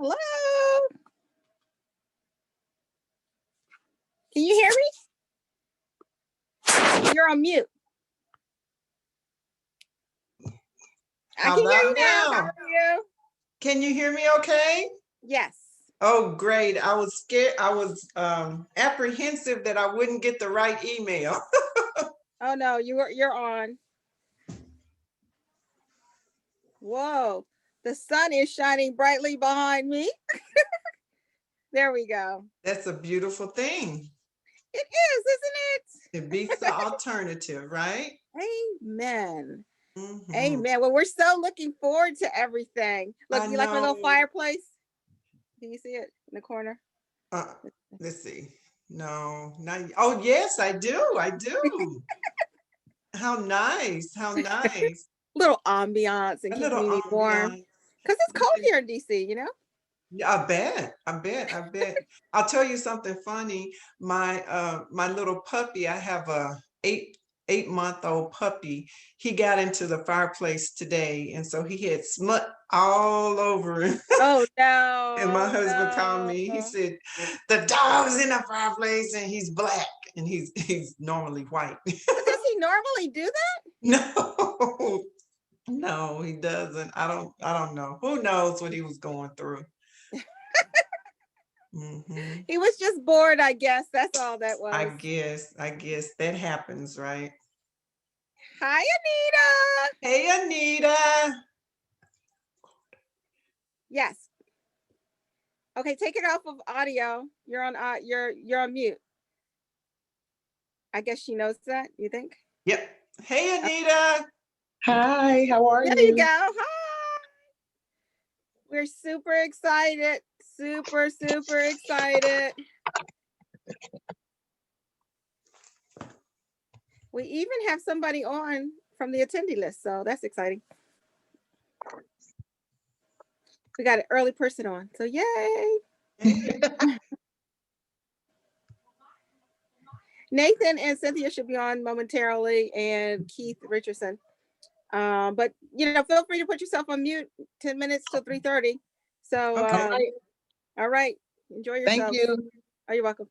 Hello? Can you hear me? You're on mute. I can hear you now. How are you? Can you hear me okay? Yes. Oh, great. I was scared. I was apprehensive that I wouldn't get the right email. Oh no, you're on. Whoa, the sun is shining brightly behind me. There we go. That's a beautiful thing. It is, isn't it? It beats the alternative, right? Amen. Mm-hmm. Amen. Well, we're so looking forward to everything. Look, you like my little fireplace? Can you see it in the corner? Let's see. No, not. Oh, yes, I do. I do. How nice. How nice. Little ambiance and keep me warm. Because it's cold here in DC, you know? Yeah, I bet. I'll tell you something funny. My my little puppy, I have a eight-month-old puppy. He got into the fireplace today, and so he had smut all over him. Oh no. And my husband called me. He said, the dog's in the fireplace and he's black, and he's normally white. Does he normally do that? No, he doesn't. I don't know. Who knows what he was going through? Mm-hmm. He was just bored, I guess. That's all that was. I guess that happens, right? Hi, Anita. Hey, Anita. Yes. Okay, take it off of audio. You're on you're on mute. I guess she knows that, you think? Yep. Hey, Anita. Hi, how are you? There you go. Hi. We're super excited. Super excited. We even have somebody on from the attendee list, so that's exciting. We got an early person on, so yay. Nathan and Cynthia should be on momentarily, and Keith Richardson. But you know, feel free to put yourself on mute. 10 minutes till 3:30. So okay. All right. Enjoy yourself. Thank you. Oh, you're welcome.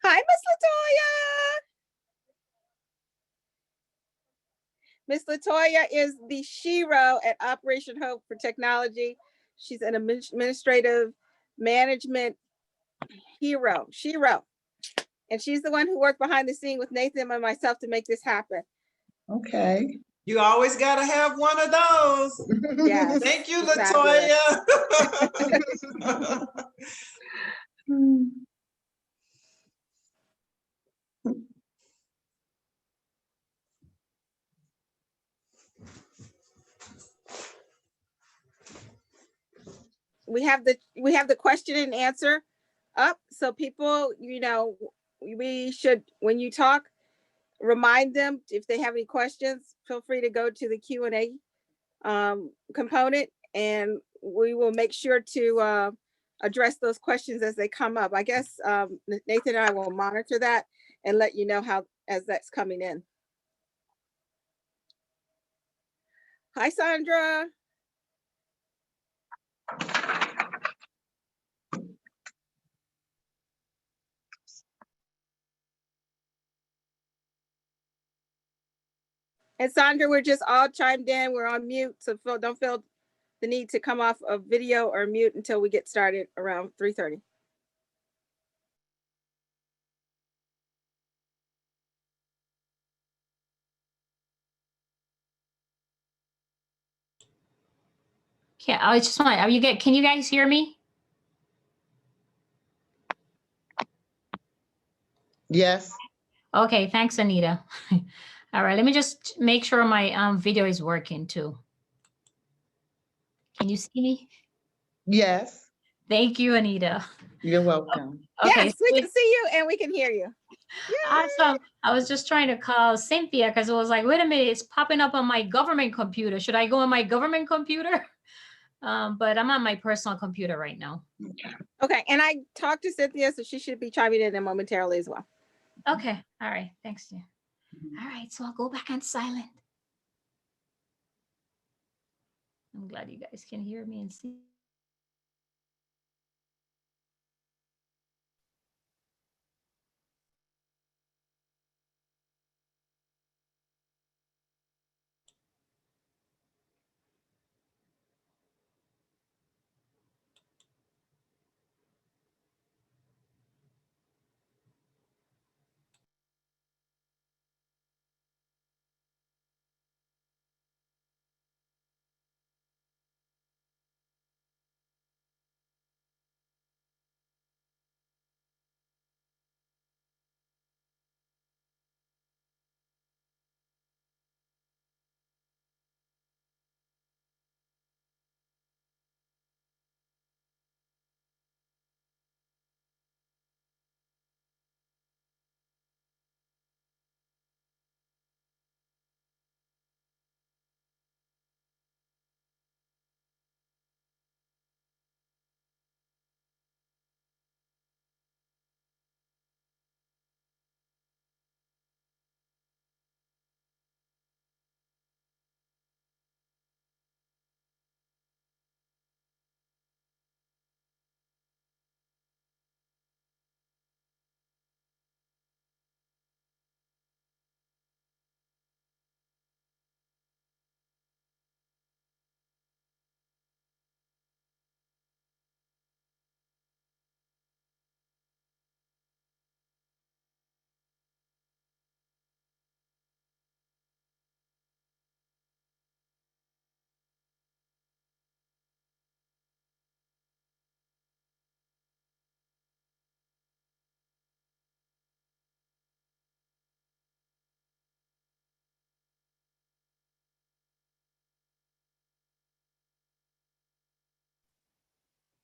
Hi, Miss Latoya. Miss Latoya is the Shiro at Operation Hope for Technology. She's an administrative management hero, Shiro. And she's the one who worked behind the scene with Nathan and myself to make this happen. Okay. You always got to have one of those. Yes. Thank you, Latoya. We have the question and answer up, so people, you know, we should, when you talk, remind them if they have any questions. Feel free to go to the Q&A component, and we will make sure to address those questions as they come up. I guess Nathan and I will monitor that and let you know how as that's coming in. Hi, Sandra. And Sandra, we're just all chimed in. We're on mute, so don't feel the need to come off of video or mute until we get started around 3:30. Yeah, I just want. Can you guys hear me? Yes. Okay, thanks, Anita. All right, let me just make sure my video is working too. Can you see me? Yes. Thank you, Anita. You're welcome. Okay. Yes, we can see you and we can hear you. Yay. Awesome. I was just trying to call Cynthia because it was like, wait a minute, it's popping up on my government computer. Should I go on my government computer? but I'm on my personal computer right now. Okay, and I talked to Cynthia, so she should be chiming in momentarily as well. Okay, all right, thanks. Jen. All right, so I'll go back on silent. I'm glad you guys can hear me and see.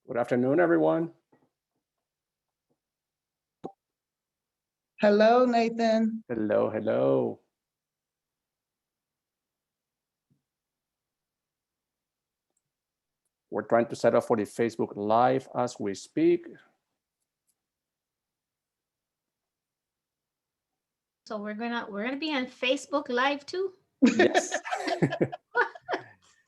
Good afternoon, everyone. Hello, Nathan. Hello, hello. We're trying to set up for the Facebook Live as we speak. So we're gonna be on Facebook Live too. Yes.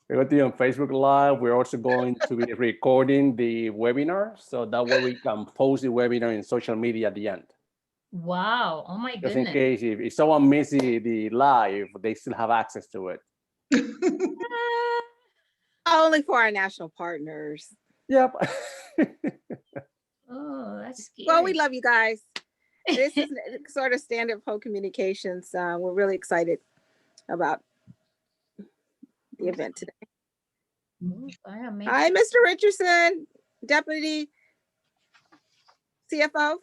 We're going to be on Facebook Live. We're also going to be recording the webinar, so that way we can post the webinar in social media at the end. Wow! Oh my Just in goodness. case if someone misses the live, they still have access to it. Only for our national partners. Yep. Oh, that's scary. Well, we love you guys. This is sort of standard pro communications. We're really excited about the event today. Ooh, I gotta make Hi, sure- Mr. Richardson, Deputy CFO,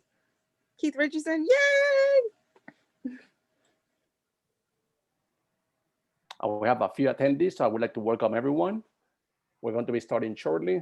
Keith Richardson. Yay! We have a few attendees, so I would like to welcome everyone. We're going to be starting shortly.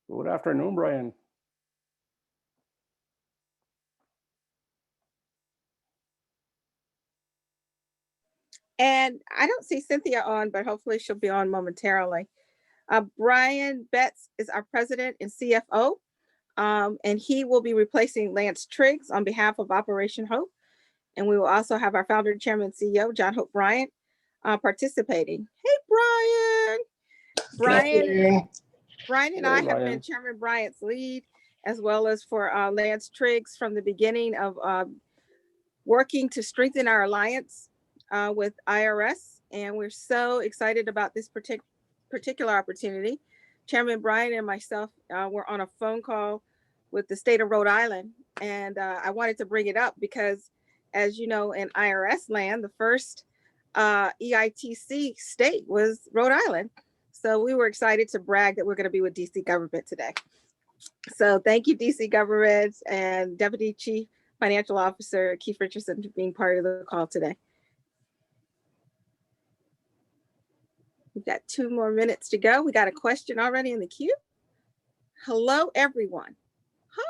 Good afternoon, Brian. And I don't see Cynthia on, but hopefully she'll be on momentarily. Brian Betts is our president and CFO, and he will be replacing Lance Triggs on behalf of Operation Hope. And we will also have our founder, chairman, CEO, John Hope Bryant, participating. Hey, Brian. Brian and I have been Chairman Bryant's lead, as well as for Lance Triggs from the beginning of working to strengthen our alliance with IRS. And we're so excited about this particular opportunity. Chairman Bryant and myself were on a phone call with the state of Rhode Island. And I wanted to bring it up because, as you know, in IRS land, the first EITC state was Rhode Island. So we were excited to brag that we're going to be with DC government today. So thank you, DC government and Deputy Chief Financial Officer Keith Richardson for being part of the call today. We've got 2 more minutes to go. We got a question already in the queue. Hello, everyone. Hi.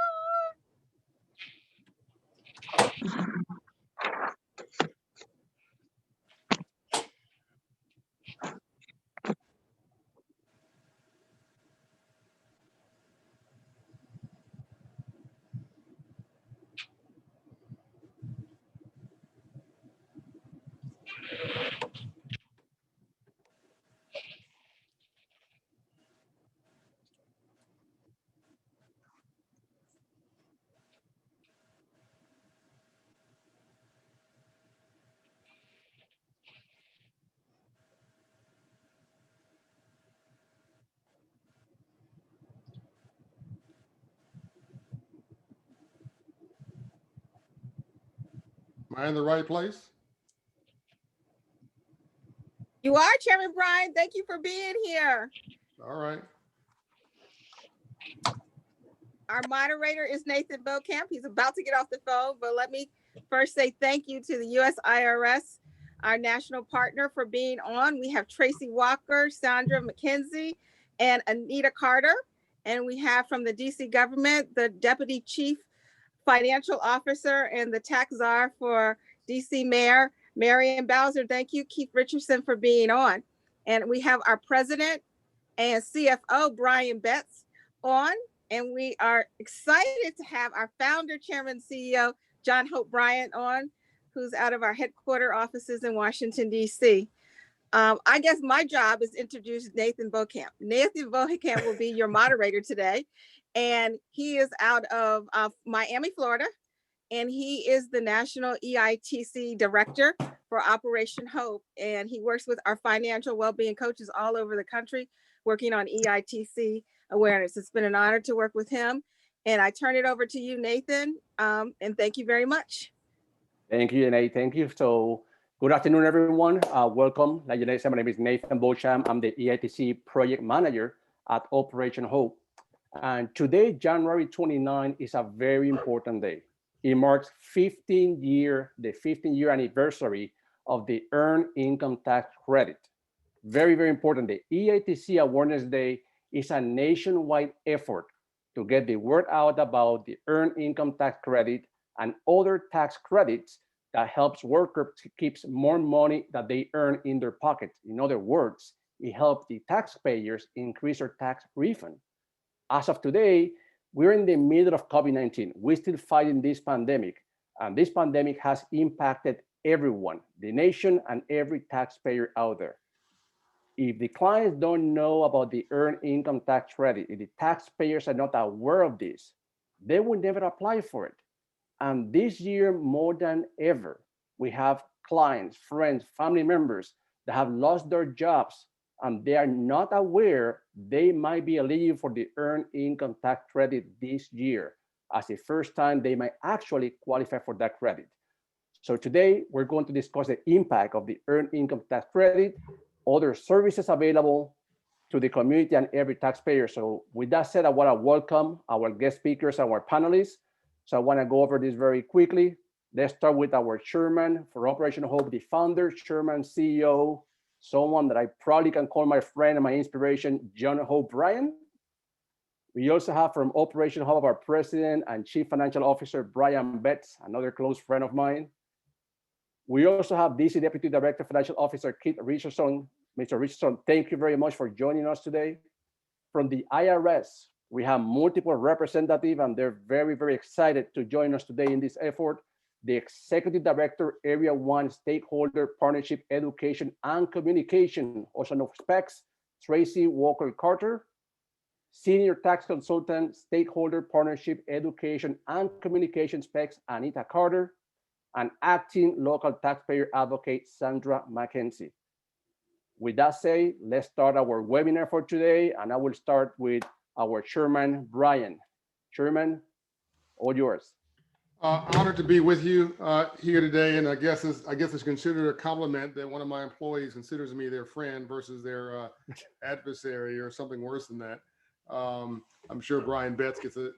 Am I in the right place? You are, Chairman Brian. Thank you for being here. All right. Our moderator is Nathan Beaucamp. He's about to get off the phone, but let me first say thank you to the US IRS, our national partner, for being on. We have Tracy Walker, Sandra McKenzie, and Anita Carter. And we have from the DC government, the Deputy Chief Financial Officer and the tax czar for DC Mayor, Marion Bowser. Thank you, Keith Richardson, for being on. And we have our president and CFO, Brian Betts, on. And we are excited to have our founder, chairman, CEO, John Hope Bryant on, who's out of our headquarter offices in Washington, D.C. I guess my job is to introduce Nathan Beaucamp. Nathan Beaucamp will be your moderator today. And he is out of Miami, Florida. And he is the National EITC Director for Operation Hope. And he works with our financial well-being coaches all over the country, working on EITC Awareness. It's been an honor to work with him. And I turn it over to you, Nathan. And thank you very much. Thank you, Nate. Thank you. So good afternoon, everyone. Welcome. Like you said, my name is Nathan Beauchamp. I'm the EITC Project Manager at Operation Hope. And today, January 29, is a very important day. It marks the 15-year anniversary of the Earned Income Tax Credit. Very, very important day. EITC Awareness Day is a nationwide effort to get the word out about the Earned Income Tax Credit and other tax credits that helps workers keep more money that they earn in their pocket. In other words, it helps the taxpayers increase their tax refund. As of today, we're in the middle of COVID-19. We're still fighting this pandemic, and this pandemic has impacted everyone, the nation and every taxpayer out there. If the clients don't know about the Earned Income Tax Credit, if the taxpayers are not aware of this, they will never apply for it. And this year, more than ever, we have clients, friends, family members that have lost their jobs, and they are not aware they might be eligible for the Earned Income Tax Credit this year, as the first time they might actually qualify for that credit. So today, we're going to discuss the impact of the Earned Income Tax Credit, other services available to the community and every taxpayer. So with that said, I want to welcome our guest speakers and our panelists. So I want to go over this very quickly. Let's start with our chairman for Operation Hope, the founder, chairman, CEO, someone that I probably can call my friend and my inspiration, John Hope Bryant. We also have from Operation Hope our president and chief financial officer, Brian Betts, another close friend of mine. We also have DC Deputy Director Financial Officer, Keith Richardson. Mr. Richardson, thank you very much for joining us today. From the IRS, we have multiple representatives, and they're very, very excited to join us today in this effort. The Executive Director, Area 1 Stakeholder Partnership Education and Communication, also known as SPECS, Tracy Walker Carter. Senior Tax Consultant, Stakeholder Partnership Education and Communication SPECS, Anita Carter. And Acting Local Taxpayer Advocate, Sandra McKenzie. With that said, let's start our webinar for today, and I will start with our chairman, Brian. Chairman, all yours. Honored to be with you here today, and I guess it's considered a compliment that one of my employees considers me their friend versus their adversary or something worse than that. I'm sure Brian Betts gets a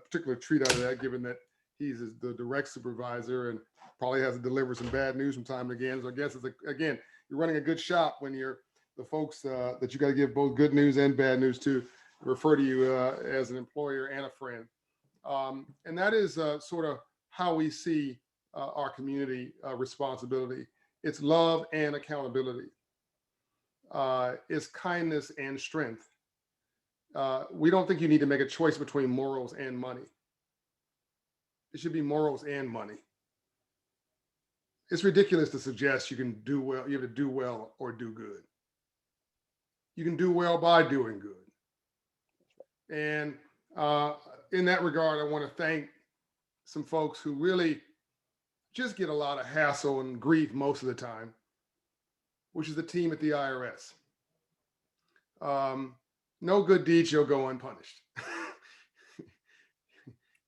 particular treat out of that, given that he's the direct supervisor and probably has to deliver some bad news from time to again. So I guess again, you're running a good shop when you're the folks that you got to give both good news and bad news to refer to you as an employer and a friend. And that is sort of how we see our community responsibility. It's love and accountability. It's kindness and strength. We don't think you need to make a choice between morals and money. It should be morals and money. It's ridiculous to suggest you can do well, you have to do well or do good. You can do well by doing good. And in that regard, I want to thank some folks who really just get a lot of hassle and grief most of the time, which is the team at the IRS. No good deed shall go unpunished.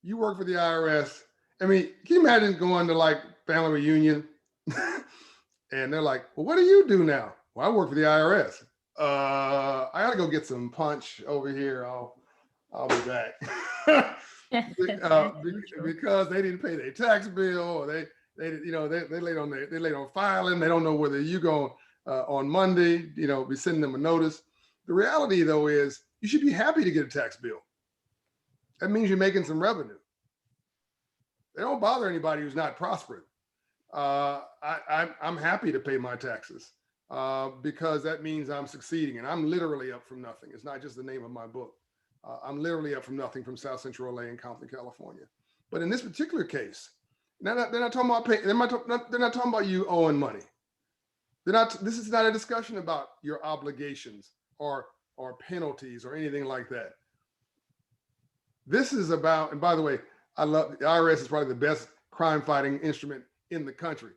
You work for the IRS. I mean, can you imagine going to like family reunion and they're like, well, what do you do now? Well, I work for the IRS. I gotta go get some punch over here. I'll be back. Because they didn't pay their tax bill, or they late on filing. They don't know whether you go on Monday, be sending them a notice. The reality though is you should be happy to get a tax bill. That means you're making some revenue. They don't bother anybody who's not prospering. I'm happy to pay my taxes because that means I'm succeeding, and I'm literally up from nothing. It's not just the name of my book. I'm literally up from nothing from South Central LA and Compton, California. But in this particular case, they're not talking about pay, they're not talking about you owing money. This is not a discussion about your obligations or penalties or anything like that. This is about, and by the way, I love the IRS is probably the best crime fighting instrument in the country.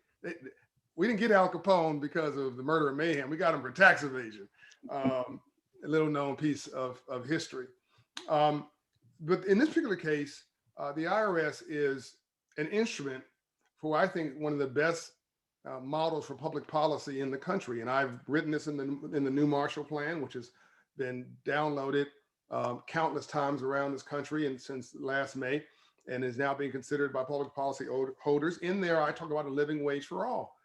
We didn't get Al Capone because of the murder and mayhem. We got him for tax evasion. A little known piece of history. But in this particular case, the IRS is an instrument for, I think, one of the best models for public policy in the country. And I've written this in the new Marshall Plan, which has been downloaded countless times around this country and since last May, and is now being considered by public policy holders. In there, I talk about a living wage for all.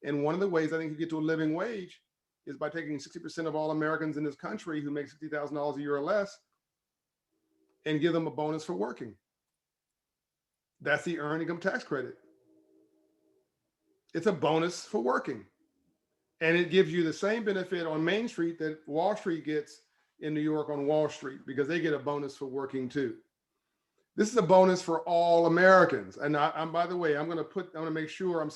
And one of the ways I think you get to a living wage is by taking 60% of all Americans in this country who make $60,000 a year or less and give them a bonus for working. That's the earned income tax credit. It's a bonus for working. And it gives you the same benefit on Main Street that Wall Street gets in New York on Wall Street, because they get a bonus for working too. This is a bonus for all Americans. And I'm by the way, I'm going to make sure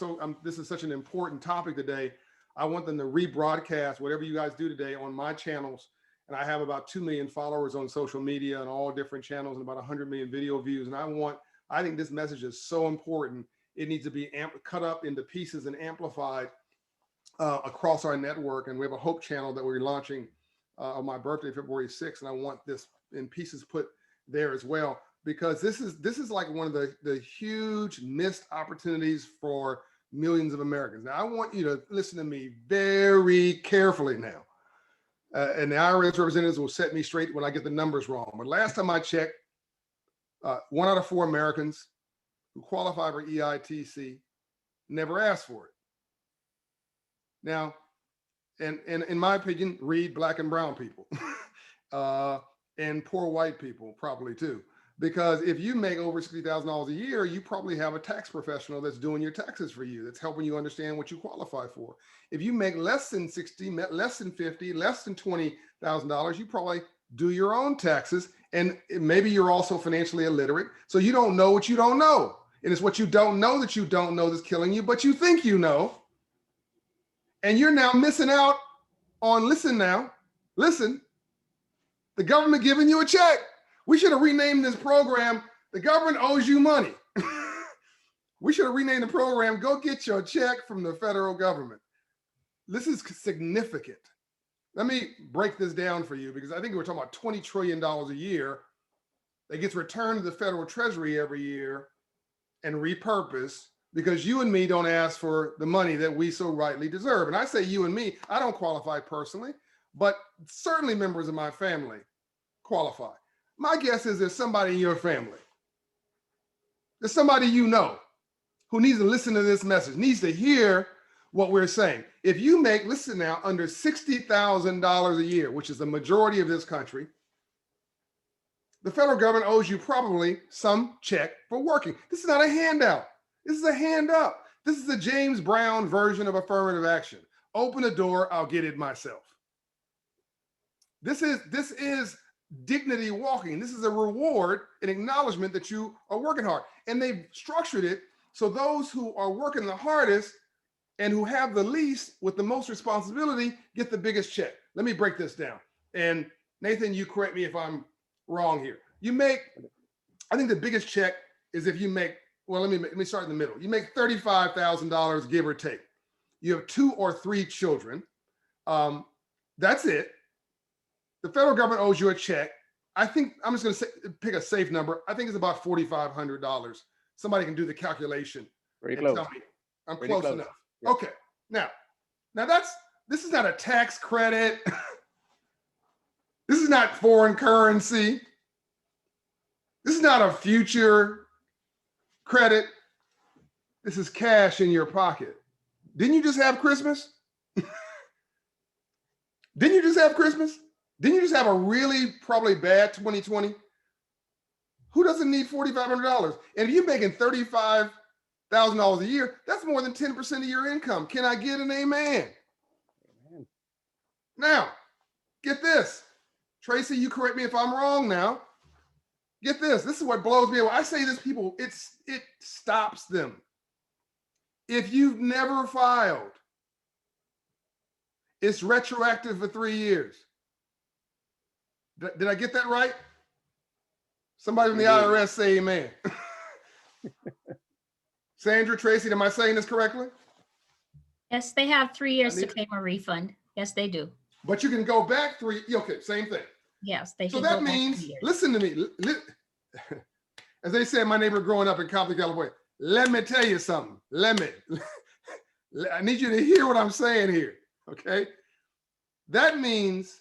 this is such an important topic today. I want them to rebroadcast whatever you guys do today on my channels. And I have about 2 million followers on social media and all different channels and about 100 million video views. And I think this message is so important. It needs to be cut up into pieces and amplified across our network. And we have a Hope channel that we're launching on my birthday, February 6th. And I want this in pieces put there as well, because this is like one of the huge missed opportunities for millions of Americans. Now, I want you to listen to me very carefully now. And the IRS representatives will set me straight when I get the numbers wrong. But last time I checked, 1 out of 4 Americans who qualify for EITC never asked for it. Now, and in my opinion, read Black and brown people and poor white people probably too. Because if you make over $60,000 a year, you probably have a tax professional that's doing your taxes for you, that's helping you understand what you qualify for. If you make less than 60, less than 50, less than $20,000, you probably do your own taxes. And maybe you're also financially illiterate. So you don't know what you don't know. And it's what you don't know that you don't know that's killing you, but you think you know. And you're now missing out on, listen, the government giving you a check. We should have renamed this program, The Government Owes You Money. We should have renamed the program, Go Get Your Check from the Federal Government. This is significant. Let me break this down for you, because I think we're talking about $20 trillion a year that gets returned to the federal treasury every year and repurposed, because you and me don't ask for the money that we so rightly deserve. And I say you and me, I don't qualify personally, but certainly members of my family qualify. My guess is there's somebody in your family, there's somebody you know who needs to listen to this message, needs to hear what we're saying. If you make, listen now, under $60,000 a year, which is the majority of this country, the federal government owes you probably some check for working. This is not a handout. This is a hand up. This is the James Brown version of affirmative action. Open the door, I'll get it myself. This is dignity walking. This is a reward, an acknowledgement that you are working hard. And they've structured it so those who are working the hardest and who have the least with the most responsibility get the biggest check. Let me break this down. And Nathan, you correct me if I'm wrong here. You make, I think the biggest check is if you make, well, let me start in the middle. You make $35,000, give or take. You have 2 or 3 children. That's it. The federal government owes you a check. I think, I'm just gonna pick a safe number. I think it's about $4,500. Somebody can do the calculation. Very and close. tell me I'm Pretty close close. enough. Yeah. Okay, now this is not a tax credit. This is not foreign currency. This is not a future credit. This is cash in your pocket. Didn't you just have Christmas? Didn't you just have Christmas? Didn't you just have a really probably bad 2020? Who doesn't need $4,500? And if you're making $35,000 a year, that's more than 10% of your income. Can I get an amen? Amen. Now, get this. Tracy, you correct me if I'm wrong now. Get this. This is what blows me away. I say this, people, it stops them. If you've never filed, it's retroactive for 3 years. Did I get that right? Somebody from the IRS say amen. Sandra, Tracy, am I saying this correctly? Yes, they have 3 years to Anita? claim a refund. Yes, they do. But you can go back 3, okay, same thing. Yes, they So can go that back 3 means, years. listen to me. As they said, my neighbor growing up in Compton, California, let me tell you something. I need you to hear what I'm saying here, okay? That means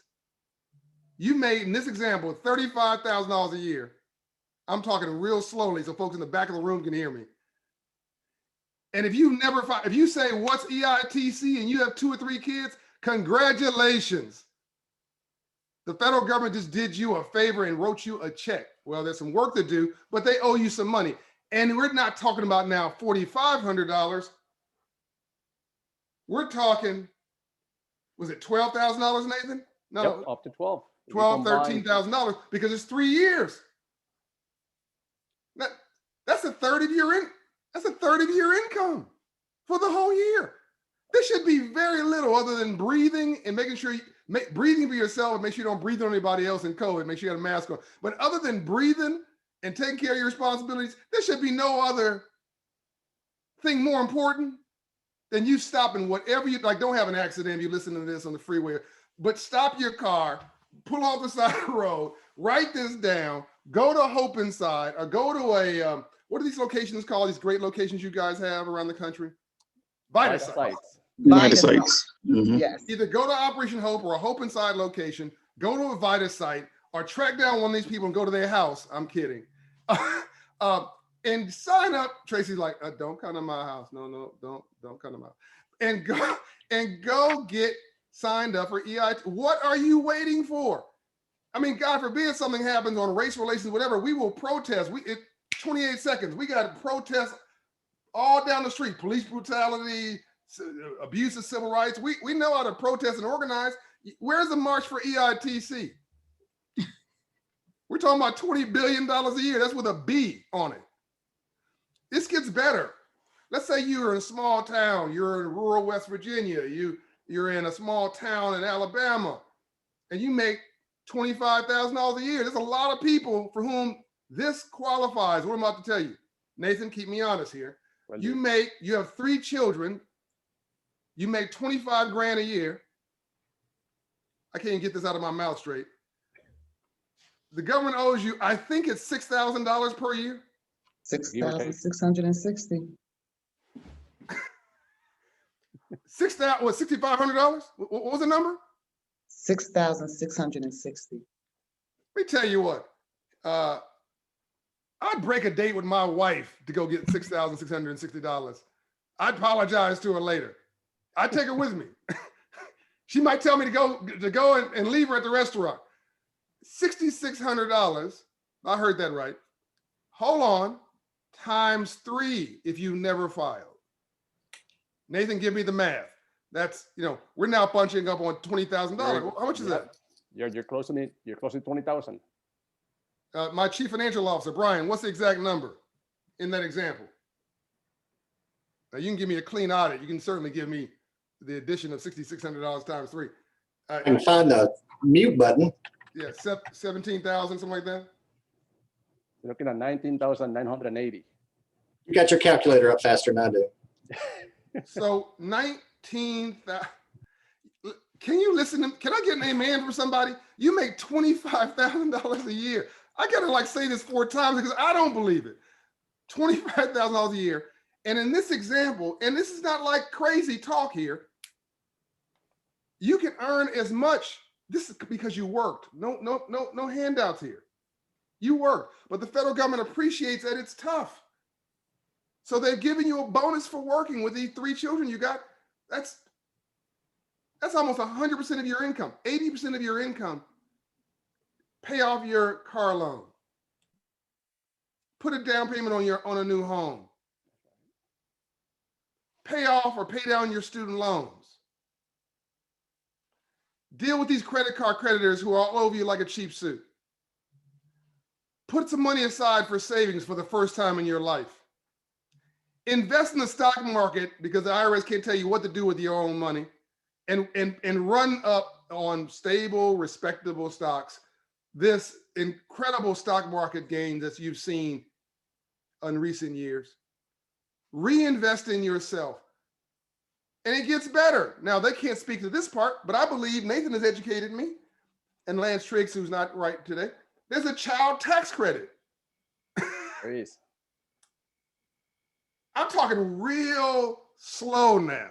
you made, in this example, $35,000 a year. I'm talking real slowly so folks in the back of the room can hear me. And if you never filed, if you say, what's EITC, and you have 2 or 3 kids, congratulations. The federal government just did you a favor and wrote you a check. Well, there's some work to do, but they owe you some money. And we're not talking about now $4,500. We're talking, was it $12,000, Nathan? No, Yep, up to 12. $12,000, $13,000 because it's 3 years. That's a third of your income for the whole year. This should be very little other than breathing and making sure breathing for yourself and make sure you don't breathe on anybody else in COVID. Make sure you have a mask on. But other than breathing and taking care of your responsibilities, there should be no other thing more important than you stopping whatever you like. Don't have an accident if you listen to this on the freeway, but stop your car, pull off the side of the road, write this down, go to Hope Inside, or go to a, what are these locations called? These great locations you guys have around the country? Vita sites. Vita sites. sites. Mhm. Yes. Either go to Operation Hope or a Hope Inside location, go to a Vita site, or track down one of these people and go to their house. I'm kidding. And sign up. Tracy's like, don't come to my house. No, don't come to my house. And go get signed up for EIT. What are you waiting for? I mean, God forbid something happens on race relations, whatever, we will protest. 28 seconds, we got to protest all down the street. Police brutality, abuse of civil rights. We know how to protest and organize. Where's the march for EITC? We're talking about $20 billion a year. That's with a B on it. This gets better. Let's say you're in a small town, you're in rural West Virginia, you're in a small town in Alabama, and you make $25,000 a year. There's a lot of people for whom this qualifies. What I'm about to tell you. Nathan, keep me honest here. Well, You have 3 children, you make 25 grand a year. I can't get this out of my mouth straight. The government owes you, I think it's $6,000 per year. 6,660. $6,500? What was the number? 6,660. Let me tell you what. I'd break a date with my wife to go get $6,660. I'd apologize to her later. I'd take her with me. She might tell me to go and leave her at the restaurant. $6,600. I heard that right. Hold on. Times 3 if you never filed. Nathan, give me the math. That's, we're now bunching up on $20,000. How much is that? You're close to 20,000. My chief financial officer, Brian, what's the exact number in that example? Now you can give me a clean audit. You can certainly give me the addition of $6,600 times 3. I can find the mute button. Yeah, 17,000, something like that. You're looking at 19,980. You got your calculator up faster than I do. So 19,000. Can you listen to, can I get an amen from somebody? You make $25,000 a year. I gotta say this 4 times because I don't believe it. $25,000 a year. And in this example, and this is not like crazy talk here, you can earn as much. This is because you worked. No handouts here. You worked, but the federal government appreciates that it's tough. So they're giving you a bonus for working with these 3 children you got. That's almost 100% of your income, 80% of your income. Pay off your car loan. Put a down payment on a new home. Pay off or pay down your student loans. Deal with these credit card creditors who are all over you like a cheap suit. Put some money aside for savings for the first time in your life. Invest in the stock market because the IRS can't tell you what to do with your own money, and run up on stable, respectable stocks. This incredible stock market gain that you've seen in recent years. Reinvest in yourself. And it gets better. Now, they can't speak to this part, but I believe Nathan has educated me, and Lance Triggs, who's not right today. There's a child tax credit. There is. I'm talking real slow now.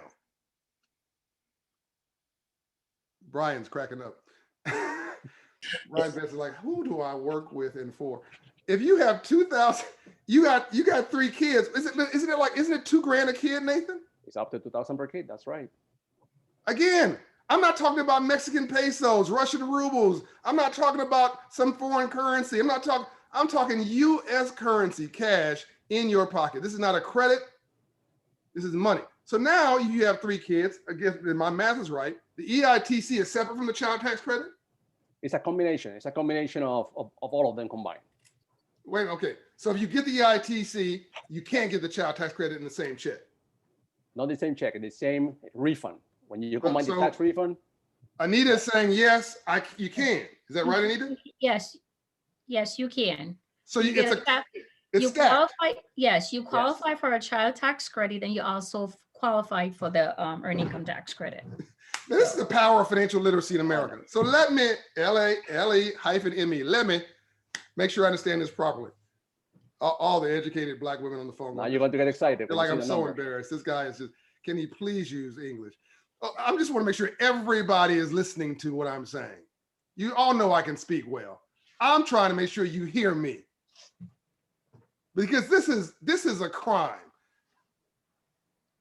Brian's cracking up. Brian Benson is like, who do I work with and for? If you have 2,000, you got 3 kids. Isn't it $2,000 a kid, Nathan? It's up to 2,000 per kid. That's right. Again, I'm not talking about Mexican pesos, Russian rubles. I'm not talking about some foreign currency. I'm talking US currency, cash in your pocket. This is not a credit. This is money. So now you have 3 kids. Again, my math is right. The EITC is separate from the child tax credit? It's a combination. It's a combination of all of them combined. Wait, okay. So if you get the EITC, you can't get the child tax credit in the same check. Not the same check, the same refund. When you combine the tax refund. Anita is saying, yes, you can. Is that right, Anita? Yes, you can. So You it's stacked. qualify. Yes, you qualify for a child tax credit, and you also qualify for the earned income tax credit. Now, this is the power of financial literacy in America. So let me, LA-LE-ME, let me make sure I understand this properly. All the educated Black women on the phone. Now you're going to get excited. They're like, I'm so embarrassed. This guy is just, can he please use English? I just want to make sure everybody is listening to what I'm saying. You all know I can speak well. I'm trying to make sure you hear me. Because this is a crime.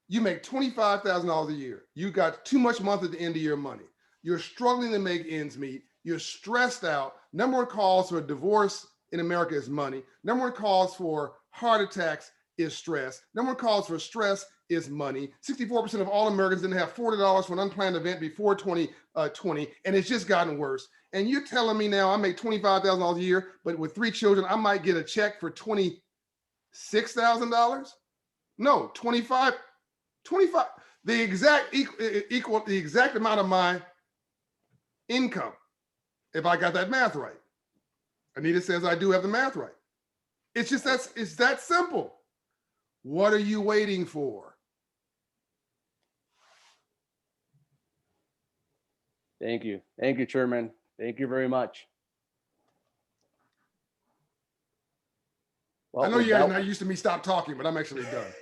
You make $25,000 a year. You got too much month at the end of your money. You're struggling to make ends meet. You're stressed out. Number one cause for divorce in America is money. Number one cause for heart attacks is stress. Number one cause for stress is money. 64% of all Americans didn't have $40 for an unplanned event before 2020, and it's just gotten worse. And you're telling me now I make $25,000 a year, but with 3 children, I might get a check for $26,000? No, 25, the exact equal the exact amount of my income, if I got that math right. Anita says I do have the math right. It's just it's that simple. What are you waiting for? Thank you. Thank you, Chairman. Thank you very much. Well, I know with you guys are that- not used to me stop talking, but I'm actually done.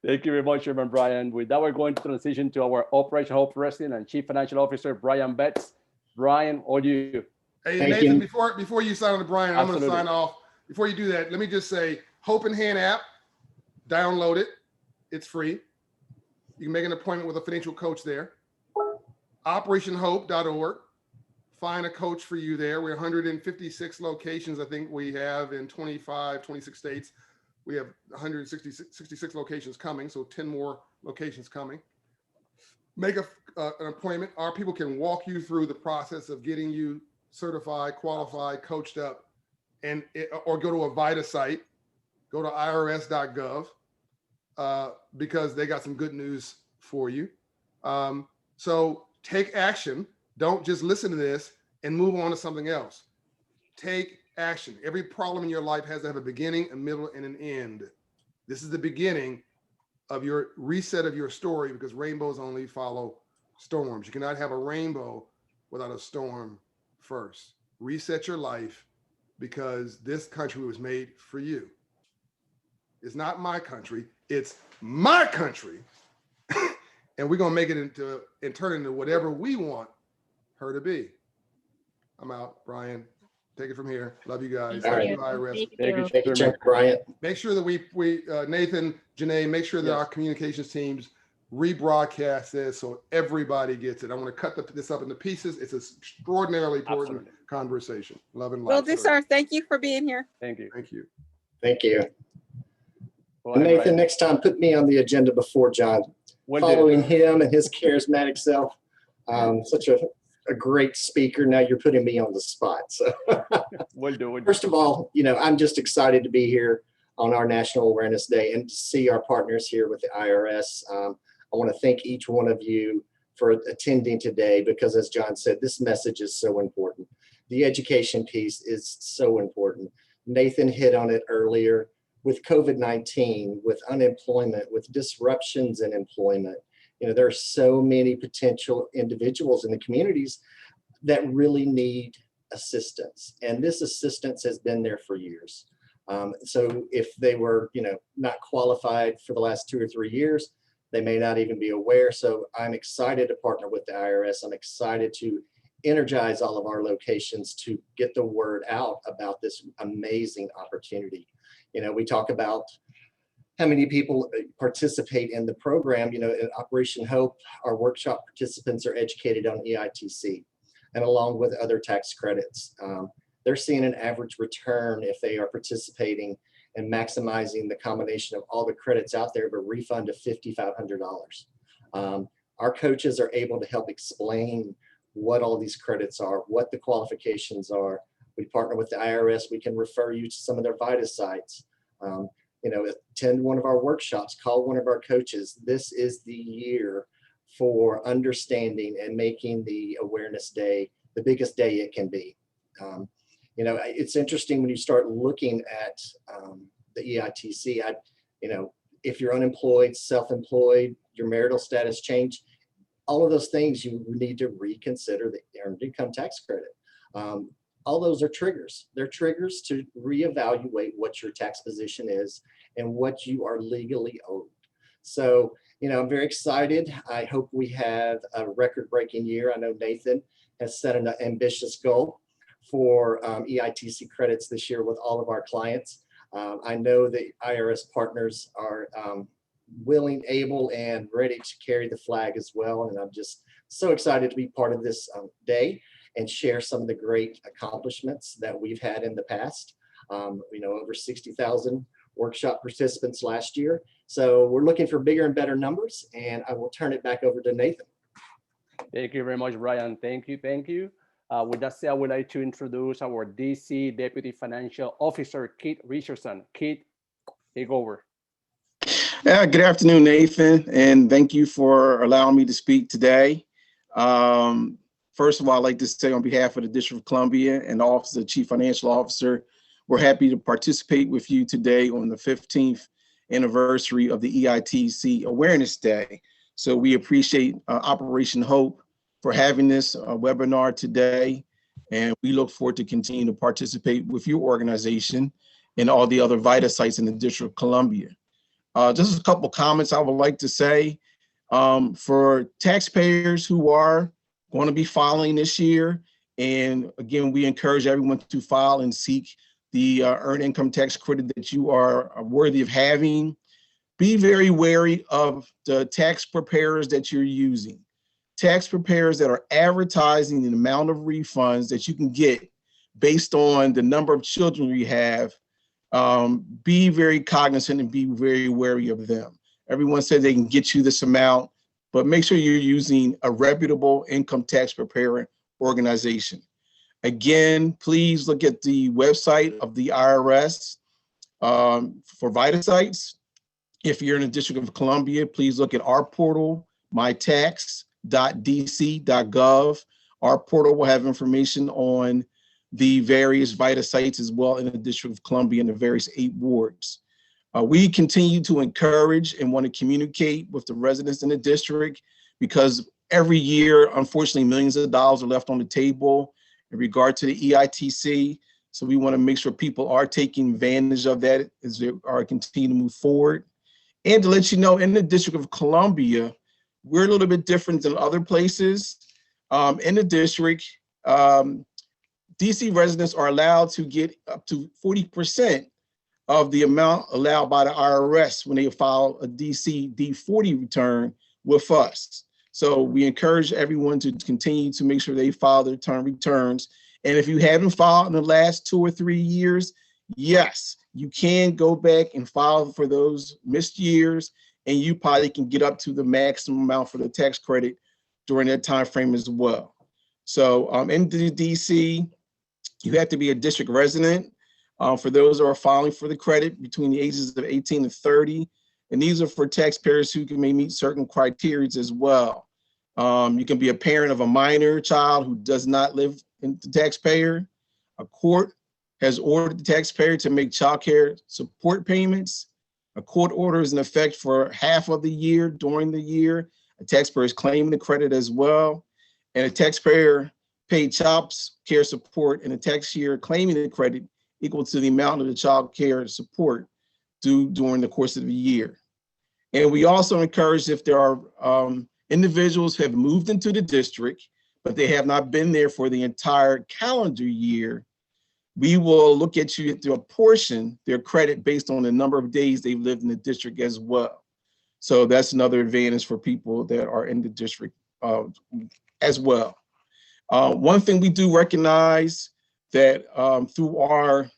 Thank you very much, Chairman Brian. With that, we're going to transition to our Operation Hope President and Chief Financial Officer, Brian Betts. Brian, all you. Hey, Thank Nathan, you. before you sign on to Brian, I'm going to Absolutely. sign off. Before you do that, let me just say, Hope in Hand app, download it. It's free. You can make an appointment with a financial coach there. OperationHope.org. Find a coach for you there. We're 156 locations, I think we have in 26 states. We have 166 locations coming, so 10 more locations coming. Make an appointment. Our people can walk you through the process of getting you certified, qualified, coached up, or go to a VITA site, go to irs.gov, because they got some good news for you. So take action. Don't just listen to this and move on to something else. Take action. Every problem in your life has to have a beginning, a middle, and an end. This is the beginning of your reset of your story, because rainbows only follow storms. You cannot have a rainbow without a storm first. Reset your life, because this country was made for you. It's not my country, it's my country. And we're gonna make it into and turn it into whatever we want her to be. I'm out, Brian. Take it from here. Love you guys. All Thank right. you, IRS. Thank Thank you, you. Thank you, Chairman. Chairman Bryant. Make sure that we Nathan, Janae, make sure that Yes. our communications teams rebroadcast this so everybody gets it. I want to cut this up into pieces. It's an extraordinarily important Absolutely. conversation. Love and Will light. do, sir. Thank you for being here. Thank you. Thank you. Thank you. Go ahead, Nathan, Brian. next time, put me on the agenda before John. Will do. Following him and his charismatic self. Such a great speaker. Now you're putting me on the spot. So Will do. Will do. first of all, I'm just excited to be here on our National Awareness Day and to see our partners here with the IRS. I want to thank each one of you for attending today, because as John said, this message is so important. The education piece is so important. Nathan hit on it earlier. With COVID-19, with unemployment, with disruptions in employment, there are so many potential individuals in the communities that really need assistance. And this assistance has been there for years. So if they were, not qualified for the last 2 or 3 years, they may not even be aware. So I'm excited to partner with the IRS. I'm excited to energize all of our locations to get the word out about this amazing opportunity. We talk about how many people participate in the program. In Operation Hope, our workshop participants are educated on EITC, and along with other tax credits. They're seeing an average return, if they are participating and maximizing the combination of all the credits out there, of a refund of $5,500. Our coaches are able to help explain what all these credits are, what the qualifications are. We partner with the IRS. We can refer you to some of their VITA sites. Attend one of our workshops, call one of our coaches. This is the year for understanding and making the Awareness Day the biggest day it can be. It's interesting when you start looking at the EITC. If you're unemployed, self-employed, your marital status changed, all of those things, you need to reconsider the earned income tax credit. All those are triggers. They're triggers to reevaluate what your tax position is and what you are legally owed. So, I'm very excited. I hope we have a record-breaking year. I know Nathan has set an ambitious goal for EITC credits this year with all of our clients. I know the IRS partners are willing, able, and ready to carry the flag as well. And I'm just so excited to be part of this day and share some of the great accomplishments that we've had in the past. Over 60,000 workshop participants last year. So we're looking for bigger and better numbers, and I will turn it back over to Nathan. Thank you very much, Brian. Thank you. Thank you. With that said, I would like to introduce our DC Deputy Financial Officer, Keith Richardson. Keith, take over. Yeah, good afternoon, Nathan, and thank you for allowing me to speak today. First of all, I'd like to say on behalf of the District of Columbia and the Office of the Chief Financial Officer, we're happy to participate with you today on the 15th anniversary of the EITC Awareness Day. So we appreciate Operation Hope for having this webinar today, and we look forward to continue to participate with your organization and all the other VITA sites in the District of Columbia. Just a couple comments I would like to say. For taxpayers who are going to be filing this year, and again, we encourage everyone to file and seek the earned income tax credit that you are worthy of having. Be very wary of the tax preparers that you're using. Tax preparers that are advertising the amount of refunds that you can get based on the number of children you have. Be very cognizant and be very wary of them. Everyone says they can get you this amount, but make sure you're using a reputable income tax preparer organization. Again, please look at the website of the IRS for VITA sites. If you're in the District of Columbia, please look at our portal, mytax.dc.gov. Our portal will have information on the various VITA sites as well in the District of Columbia and the various 8 wards. We continue to encourage and want to communicate with the residents in the district because every year, unfortunately, millions of dollars are left on the table in regard to the EITC. So we want to make sure people are taking advantage of that as they are continuing to move forward. And to let you know, in the District of Columbia, we're a little bit different than other places. In the district, DC residents are allowed to get up to 40% of the amount allowed by the IRS when they file a DC D40 return with us. So we encourage everyone to continue to make sure they file their returns. And if you haven't filed in the last 2 or 3 years, yes, you can go back and file for those missed years, and you probably can get up to the maximum amount for the tax credit during that time frame as well. So in the DC, you have to be a district resident. For those who are filing for the credit between the ages of 18 and 30. And these are for taxpayers who may meet certain criteria as well. You can be a parent of a minor child who does not live in the taxpayer. A court has ordered the taxpayer to make child care support payments. A court order is in effect for half of the year during the year. A taxpayer is claiming the credit as well. And a taxpayer paid child care support in a tax year claiming the credit equal to the amount of the child care support due during the course of the year. And we also encourage, if there are individuals who have moved into the district, but they have not been there for the entire calendar year, we will look at you to apportion their credit based on the number of days they've lived in the district as well. So that's another advantage for people that are in the district as well. One thing we do recognize that through our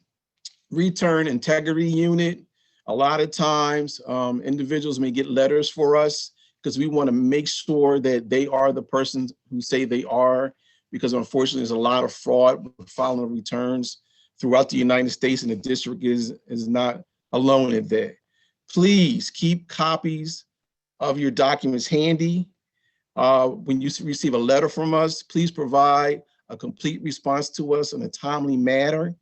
return integrity unit, a lot of times individuals may get letters for us because we want to make sure that they are the persons who say they are, because unfortunately there's a lot of fraud with filing returns throughout the United States, and the district is not alone in that. Please keep copies of your documents handy. When you receive a letter from us, please provide a complete response to us in a timely manner.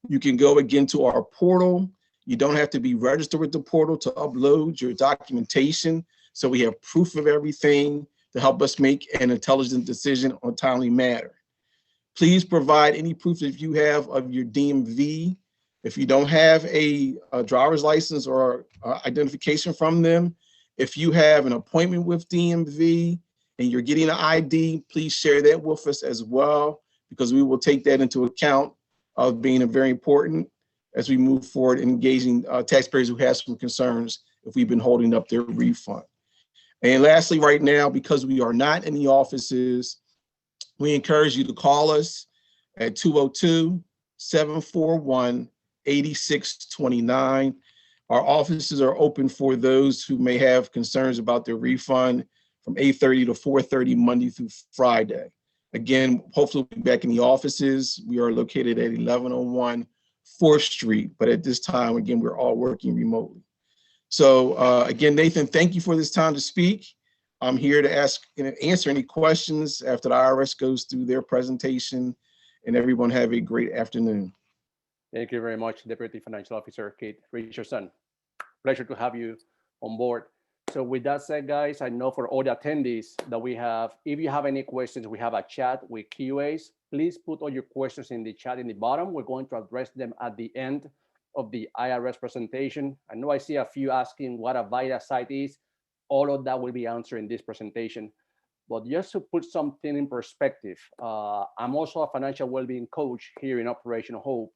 You can go again to our portal. You don't have to be registered with the portal to upload your documentation. So we have proof of everything to help us make an intelligent decision on a timely manner. Please provide any proof that you have of your DMV. If you don't have a driver's license or identification from them, if you have an appointment with DMV and you're getting an ID, please share that with us as well, because we will take that into account of being very important as we move forward in engaging taxpayers who have some concerns if we've been holding up their refund. And lastly, right now, because we are not in the offices, we encourage you to call us at 202-741-8629. Our offices are open for those who may have concerns about their refund from 8:30 to 4:30 Monday through Friday. Again, hopefully we'll be back in the offices. We are located at 1101 4th Street, but at this time, again, we're all working remotely. So again, Nathan, thank you for this time to speak. I'm here to ask and answer any questions after the IRS goes through their presentation, and everyone have a great afternoon. Thank you very much, Deputy Financial Officer Kate Richardson. Pleasure to have you on board. So with that said, guys, I know for all the attendees that we have, if you have any questions, we have a chat with QAs. Please put all your questions in the chat in the bottom. We're going to address them at the end of the IRS presentation. I know I see a few asking what a VITA site is. All of that will be answered in this presentation. But just to put something in perspective, I'm also a financial well-being coach here in Operation Hope.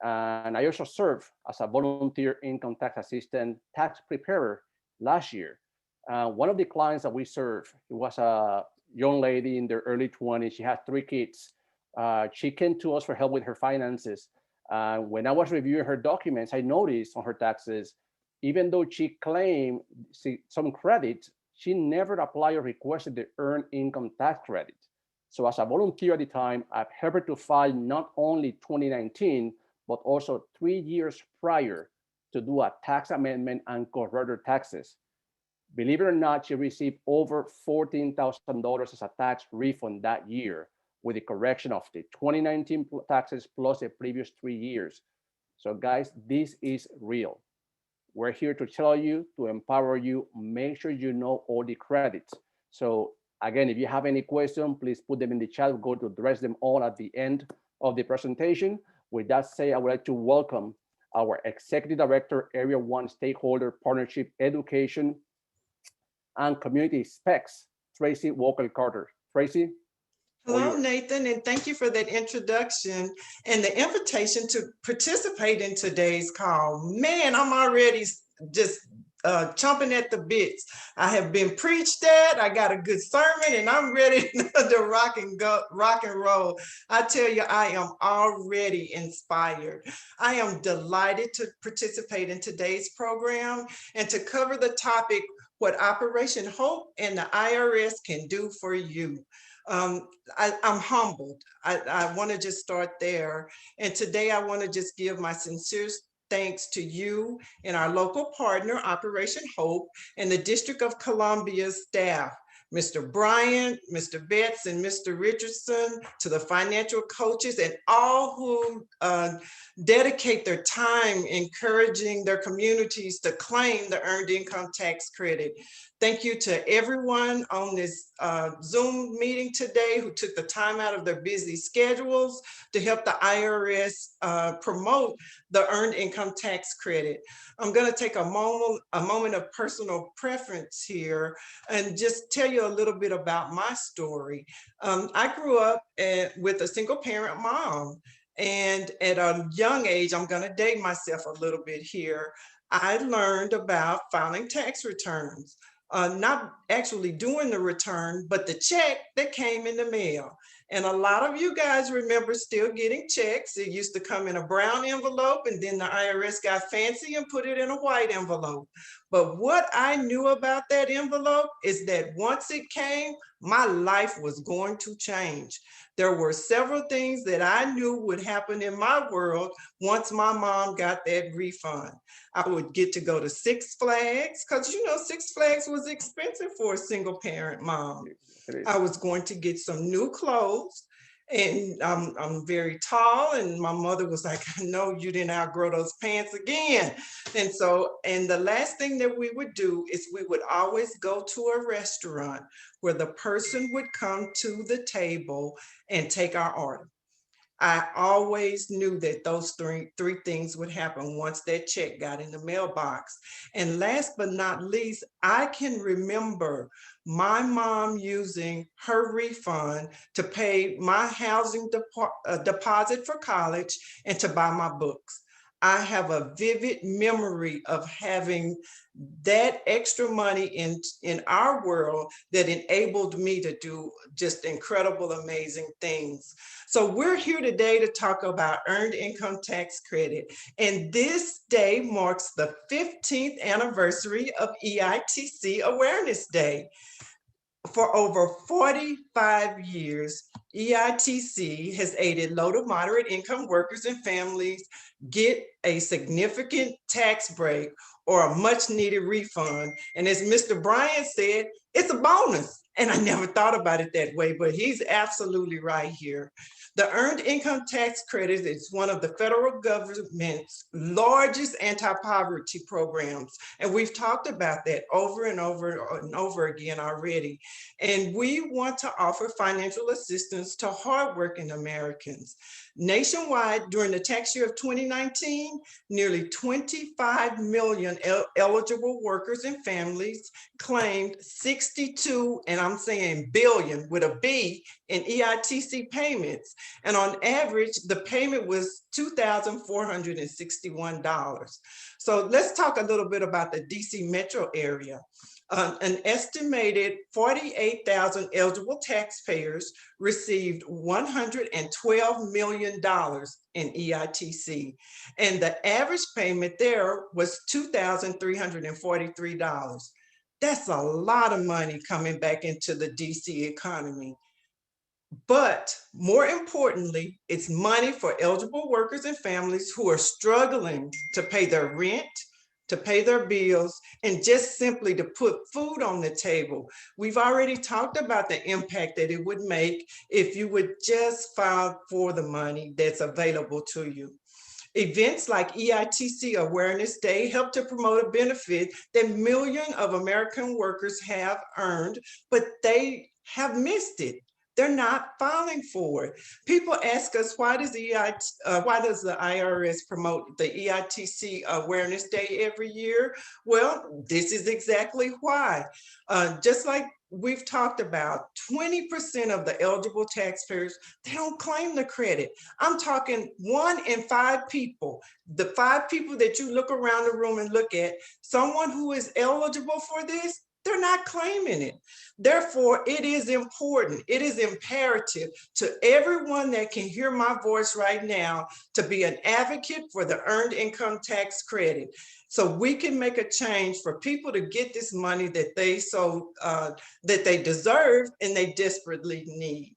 And I also serve as a volunteer income tax assistant tax preparer last year. One of the clients that we served, it was a young lady in their early 20s. She had 3 kids. She came to us for help with her finances. When I was reviewing her documents, I noticed on her taxes, even though she claimed some credit, she never applied or requested the earned income tax credit. So as a volunteer at the time, I've helped her to file not only 2019, but also 3 years prior to do a tax amendment and correct her taxes. Believe it or not, she received over $14,000 as a tax refund that year with the correction of the 2019 taxes plus the previous 3 years. So guys, this is real. We're here to tell you, to empower you, make sure you know all the credits. So again, if you have any question, please put them in the chat. We're going to address them all at the end of the presentation. With that said, I would like to welcome our Executive Director, Area 1 Stakeholder Partnership Education and Community Specs, Tracy Walker-Carter. Tracy? Hello, Nathan, and thank you for that introduction and the invitation to participate in today's call. Man, I'm already just chomping at the bits. I have been preached at, I got a good sermon, and I'm ready to rock and roll. I tell you, I am already inspired. I am delighted to participate in today's program and to cover the topic, what Operation Hope and the IRS can do for you. I'm humbled. I want to just start there. And today I want to just give my sincere thanks to you and our local partner, Operation Hope, and the District of Columbia's staff, Mr. Bryant, Mr. Betts, and Mr. Richardson, to the financial coaches and all who dedicate their time encouraging their communities to claim the earned income tax credit. Thank you to everyone on this Zoom meeting today who took the time out of their busy schedules to help the IRS promote the earned income tax credit. I'm going to take a moment of personal preference here and just tell you a little bit about my story. I grew up with a single parent mom, and at a young age, I'm going to date myself a little bit here, I learned about filing tax returns. Not actually doing the return, but the check that came in the mail. And a lot of you guys remember still getting checks. It used to come in a brown envelope, and then the IRS got fancy and put it in a white envelope. But what I knew about that envelope is that once it came, my life was going to change. There were several things that I knew would happen in my world once my mom got that refund. I would get to go to Six Flags, because you know Six Flags was expensive for a single parent mom. I was going to get some new clothes, and I'm very tall, and my mother was like, I know you didn't outgrow those pants again. And the last thing that we would do is we would always go to a restaurant where the person would come to the table and take our order. I always knew that those three things would happen once that check got in the mailbox. And last but not least, I can remember my mom using her refund to pay my housing deposit for college and to buy my books. I have a vivid memory of having that extra money in our world that enabled me to do just incredible, amazing things. So we're here today to talk about earned income tax credit. And this day marks the 15th anniversary of EITC Awareness Day. For over 45 years, EITC has aided low to moderate income workers and families get a significant tax break or a much needed refund. And as Mr. Bryan said, it's a bonus. And I never thought about it that way, but he's absolutely right here. The Earned Income Tax Credit is one of the federal government's largest anti-poverty programs. And we've talked about that over and over and over again already. And we want to offer financial assistance to hardworking Americans. Nationwide, during the tax year of 2019, nearly 25 million eligible workers and families claimed 62, and I'm saying billion with a B, in EITC payments. And on average, the payment was $2,461. So let's talk a little bit about the DC metro area. An estimated 48,000 eligible taxpayers received $112 million in EITC. And the average payment there was $2,343. That's a lot of money coming back into the DC economy. But more importantly, it's money for eligible workers and families who are struggling to pay their rent, to pay their bills, and just simply to put food on the table. We've already talked about the impact that it would make if you would just file for the money that's available to you. Events like EITC Awareness Day help to promote a benefit that millions of American workers have earned, but they have missed it. They're not filing for it. People ask us, why does the IRS promote the EITC Awareness Day every year? Well, this is exactly why. Just like we've talked about, 20% of the eligible taxpayers, they don't claim the credit. I'm talking 1 in 5 people. The 5 people that you look around the room and look at, someone who is eligible for this, they're not claiming it. Therefore, it is important, it is imperative to everyone that can hear my voice right now to be an advocate for the Earned Income Tax Credit, so we can make a change for people to get this money that they deserve and they desperately need.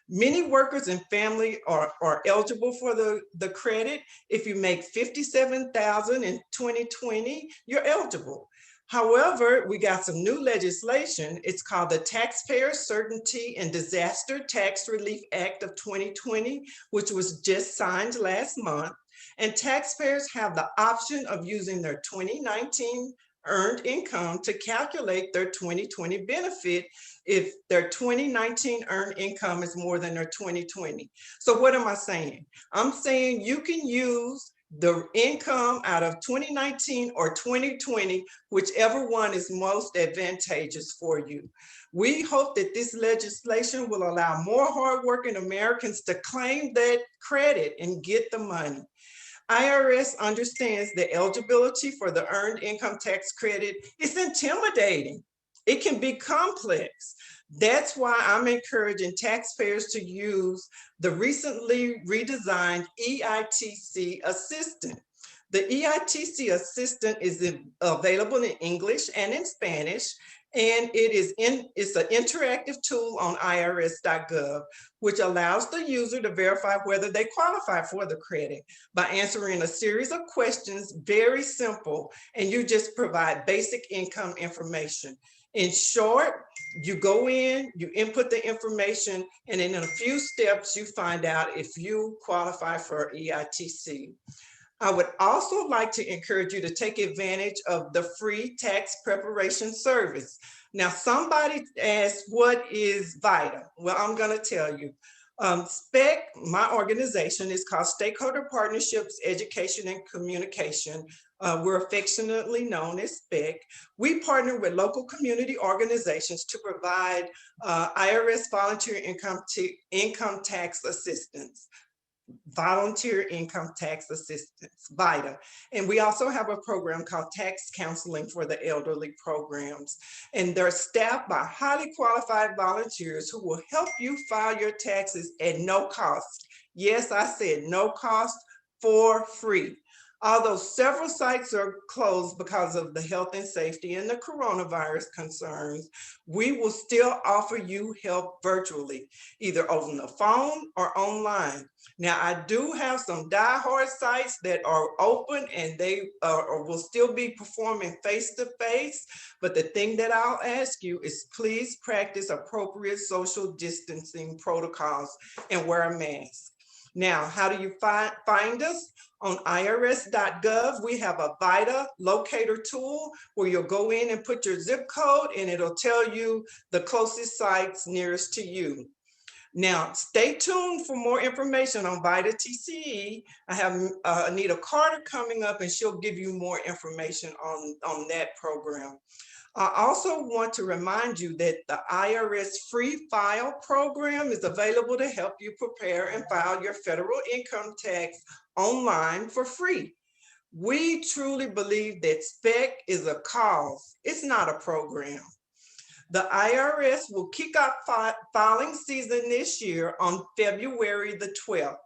Many workers and family are eligible for the credit. If you make $57,000 in 2020, you're eligible. However, we got some new legislation. It's called the Taxpayer Certainty and Disaster Tax Relief Act of 2020, which was just signed last month. And taxpayers have the option of using their 2019 earned income to calculate their 2020 benefit if their 2019 earned income is more than their 2020. So what am I saying? I'm saying you can use the income out of 2019 or 2020, whichever one is most advantageous for you. We hope that this legislation will allow more hardworking Americans to claim that credit and get the money. IRS understands the eligibility for the Earned Income Tax Credit is intimidating. It can be complex. That's why I'm encouraging taxpayers to use the recently redesigned EITC Assistant. The EITC Assistant is available in English and in Spanish, and it's an interactive tool on irs.gov, which allows the user to verify whether they qualify for the credit by answering a series of questions, very simple, and you just provide basic income information. In short, you go in, you input the information, and in a few steps, you find out if you qualify for EITC. I would also like to encourage you to take advantage of the free tax preparation service. Now, somebody asked, what is VITA? Well, I'm going to tell you. SPEC, my organization, is called Stakeholder Partnerships, Education, and Communication. We're affectionately known as SPEC. We partner with local community organizations to provide IRS volunteer income tax assistance. Volunteer Income Tax Assistance, VITA. And we also have a program called Tax Counseling for the Elderly programs. And they're staffed by highly qualified volunteers who will help you file your taxes at no cost. Yes, I said no cost, for free. Although several sites are closed because of the health and safety and the coronavirus concerns, we will still offer you help virtually, either over the phone or online. Now, I do have some diehard sites that are open and they will still be performing face-to-face, but the thing that I'll ask you is please practice appropriate social distancing protocols and wear a mask. Now, how do you find us? On IRS.gov, we have a VITA locator tool where you'll go in and put your zip code and it'll tell you the closest sites nearest to you. Now, stay tuned for more information on VITA TCE. I have Anita Carter coming up and she'll give you more information on that program. I also want to remind you that the IRS Free File program is available to help you prepare and file your federal income tax online for free. We truly believe that SPEC is a cause. It's not a program. The IRS will kick off filing season this year on February the 12th.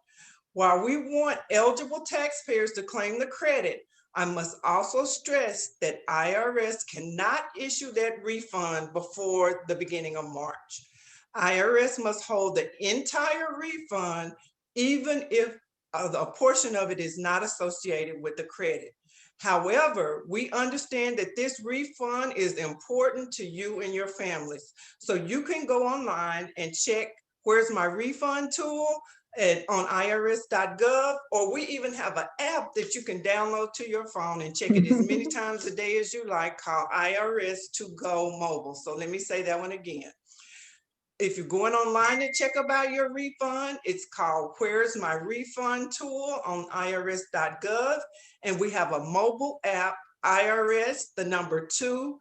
While we want eligible taxpayers to claim the credit, I must also stress that IRS cannot issue that refund before the beginning of March. IRS must hold the entire refund, even if a portion of it is not associated with the credit. However, we understand that this refund is important to you and your families. So you can go online and check where's my refund tool on irs.gov, or we even have an app that you can download to your phone and check it as many times a day as you like, called IRS To Go Mobile. So let me say that one again. If you're going online to check about your refund, it's called Where's My Refund tool on irs.gov. And we have a mobile app, IRS, the number 2,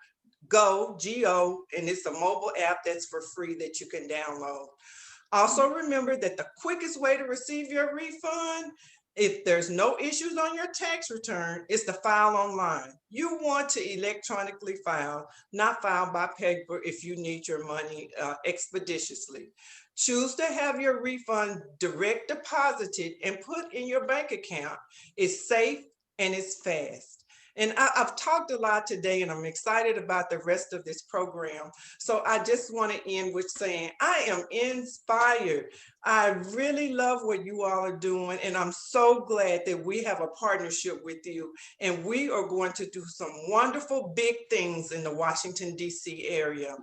Go, G-O, and it's a mobile app that's for free that you can download. Also remember that the quickest way to receive your refund, if there's no issues on your tax return, is to file online. You want to electronically file, not file by paper if you need your money expeditiously. Choose to have your refund direct deposited and put in your bank account. It's safe and it's fast. And I've talked a lot today and I'm excited about the rest of this program. So I just want to end with saying, I am inspired. I really love what you all are doing. And I'm so glad that we have a partnership with you. And we are going to do some wonderful big things in the Washington, D.C. area.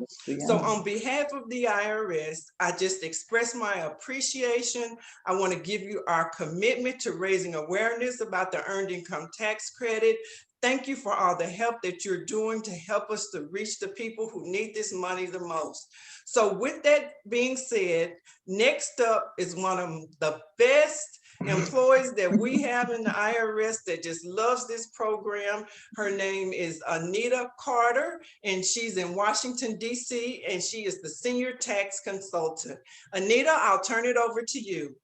So on behalf of the IRS, I just express my appreciation. I want to give you our commitment to raising awareness about the Earned Income Tax Credit. Thank you for all the help that you're doing to help us to reach the people who need this money the most. So with that being said, next up is one of the best employees that we have in the IRS that just loves this program. Her name is Anita Carter, and she's in Washington, D.C., and she is the Senior Tax Consultant. Anita, I'll turn it over to you.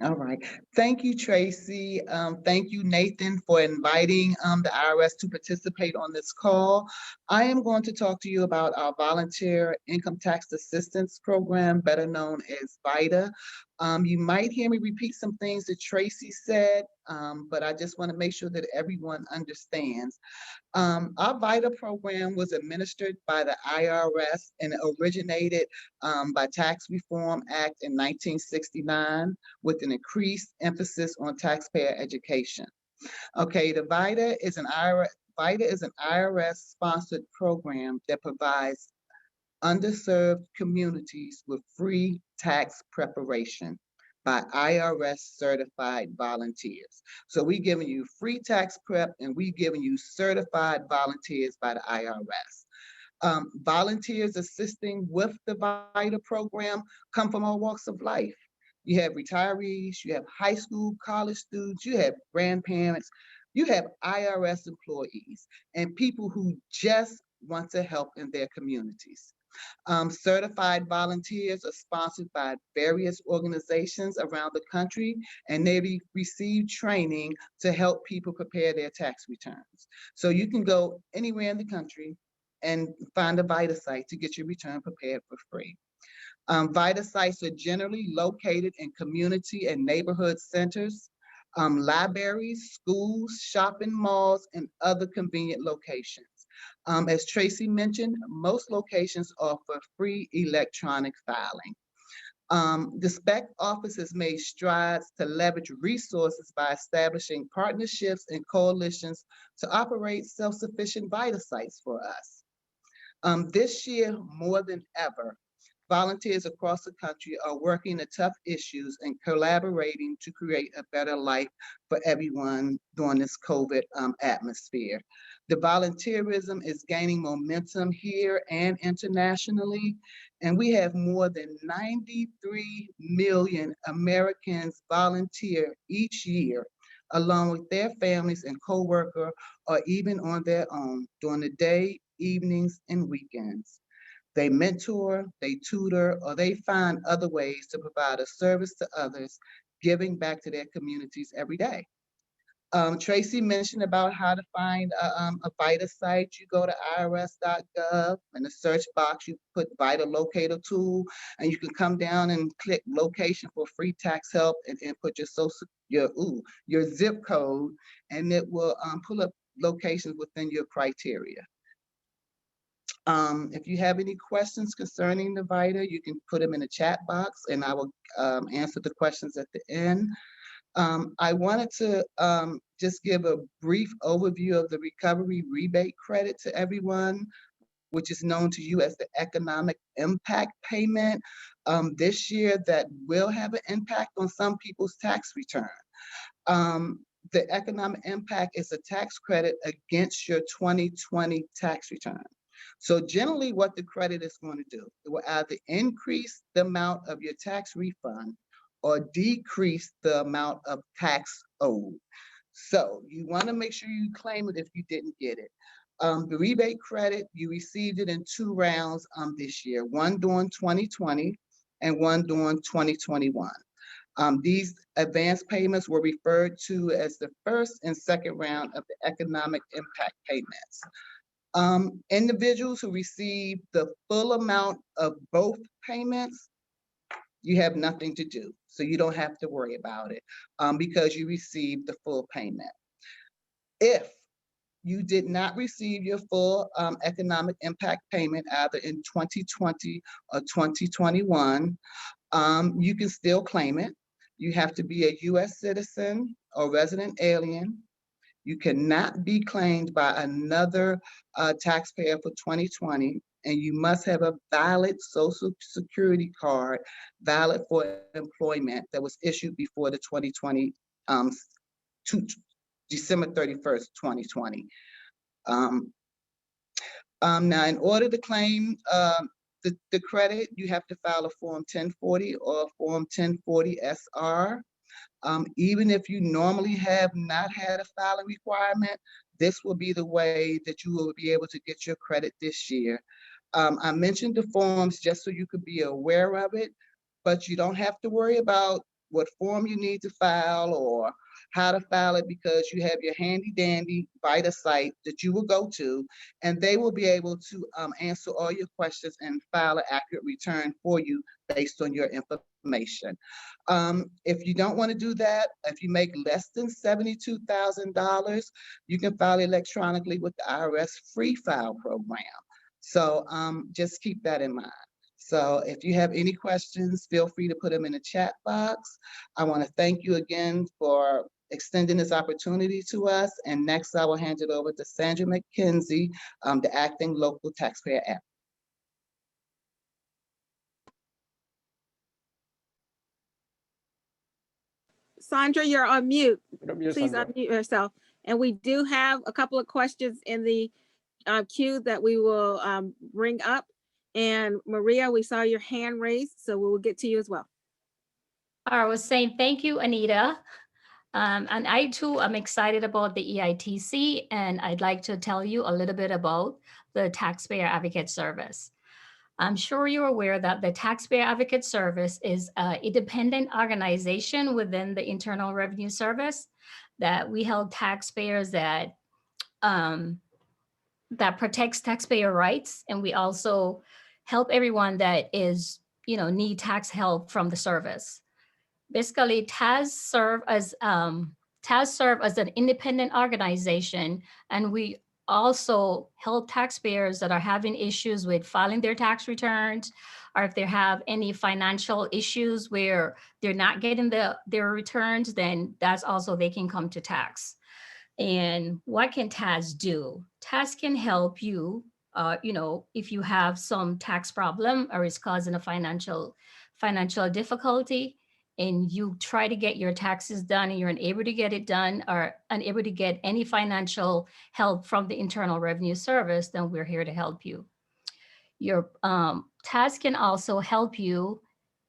All right. Thank you, Tracy. Thank you, Nathan, for inviting the IRS to participate on this call. I am going to talk to you about our Volunteer Income Tax Assistance Program, better known as VITA. You might hear me repeat some things that Tracy said, but I just want to make sure that everyone understands. Our VITA program was administered by the IRS and originated by Tax Reform Act in 1969 with an increased emphasis on taxpayer education. Okay, the VITA is an IRS-sponsored program that provides underserved communities with free tax preparation by IRS certified volunteers. So we're giving you free tax prep and we're giving you certified volunteers by the IRS. Volunteers assisting with the VITA program come from all walks of life. You have retirees, you have high school, college students, you have grandparents, you have IRS employees and people who just want to help in their communities. Certified volunteers are sponsored by various organizations around the country, and they receive training to help people prepare their tax returns. So you can go anywhere in the country and find a VITA site to get your return prepared for free. VITA sites are generally located in community and neighborhood centers, libraries, schools, shopping malls, and other convenient locations. As Tracy mentioned, most locations offer free electronic filing. The SPEC office has made strides to leverage resources by establishing partnerships and coalitions to operate self-sufficient VITA sites for us. This year, more than ever, volunteers across the country are working the tough issues and collaborating to create a better life for everyone during this COVID atmosphere. The volunteerism is gaining momentum here and internationally, and we have more than 93 million Americans volunteer each year, along with their families and co-workers, or even on their own during the day, evenings, and weekends. They mentor, they tutor, or they find other ways to provide a service to others, giving back to their communities every day. Tracy mentioned about how to find a VITA site. You go to irs.gov, in the search box, you put VITA locator tool, and you can come down and click location for free tax help and put your zip code, and it will pull up locations within your criteria. If you have any questions concerning the VITA, you can put them in the chat box and I will answer the questions at the end. I wanted to just give a brief overview of the recovery rebate credit to everyone, which is known to you as the economic impact payment. This year, that will have an impact on some people's tax return. The economic impact is a tax credit against your 2020 tax return. So generally what the credit is going to do, it will either increase the amount of your tax refund or decrease the amount of tax owed. So you want to make sure you claim it if you didn't get it. The rebate credit, you received it in 2 rounds this year, one during 2020 and one during 2021. These advance payments were referred to as the first and second round of the economic impact payments. Individuals who receive the full amount of both payments, you have nothing to do. So you don't have to worry about it because you received the full payment. If you did not receive your full economic impact payment either in 2020 or 2021, you can still claim it. You have to be a US citizen or resident alien. You cannot be claimed by another taxpayer for 2020, and you must have a valid Social Security card, valid for employment, that was issued before the 2020, December 31st, 2020. Now, in order to claim the credit, you have to file a Form 1040 or a Form 1040 SR. Even if you normally have not had a filing requirement, this will be the way that you will be able to get your credit this year. I mentioned the forms just so you could be aware of it, but you don't have to worry about what form you need to file or how to file it because you have your handy dandy VITA site that you will go to, and they will be able to answer all your questions and file an accurate return for you based on your information. If you don't want to do that, if you make less than $72,000, you can file electronically with the IRS free file program. So just keep that in mind. So if you have any questions, feel free to put them in the chat box. I want to thank you again for extending this opportunity to us. And next I will hand it over to Sandra McKenzie, the acting local taxpayer advocate. Sandra, you're on mute. Yes, Please Sandra. unmute yourself. And we do have a couple of questions in the queue that we will bring up. And Maria, we saw your hand raised, so we will get to you as well. I was saying thank you, Anita. And I too am excited about the EITC, and I'd like to tell you a little bit about the Taxpayer Advocate Service. I'm sure you're aware that the Taxpayer Advocate Service is an independent organization within the Internal Revenue Service that we help taxpayers that protects taxpayer rights, and we also help everyone that is, need tax help from the service. Basically, TAS serve as an independent organization, and we also help taxpayers that are having issues with filing their tax returns, or if they have any financial issues where they're not getting their returns, then that's also they can come to tax. And what can TAS do? TAS can help you, if you have some tax problem or it's causing a financial difficulty, and you try to get your taxes done and you're unable to get it done or unable to get any financial help from the Internal Revenue Service, then we're here to help you. Your TAS can also help you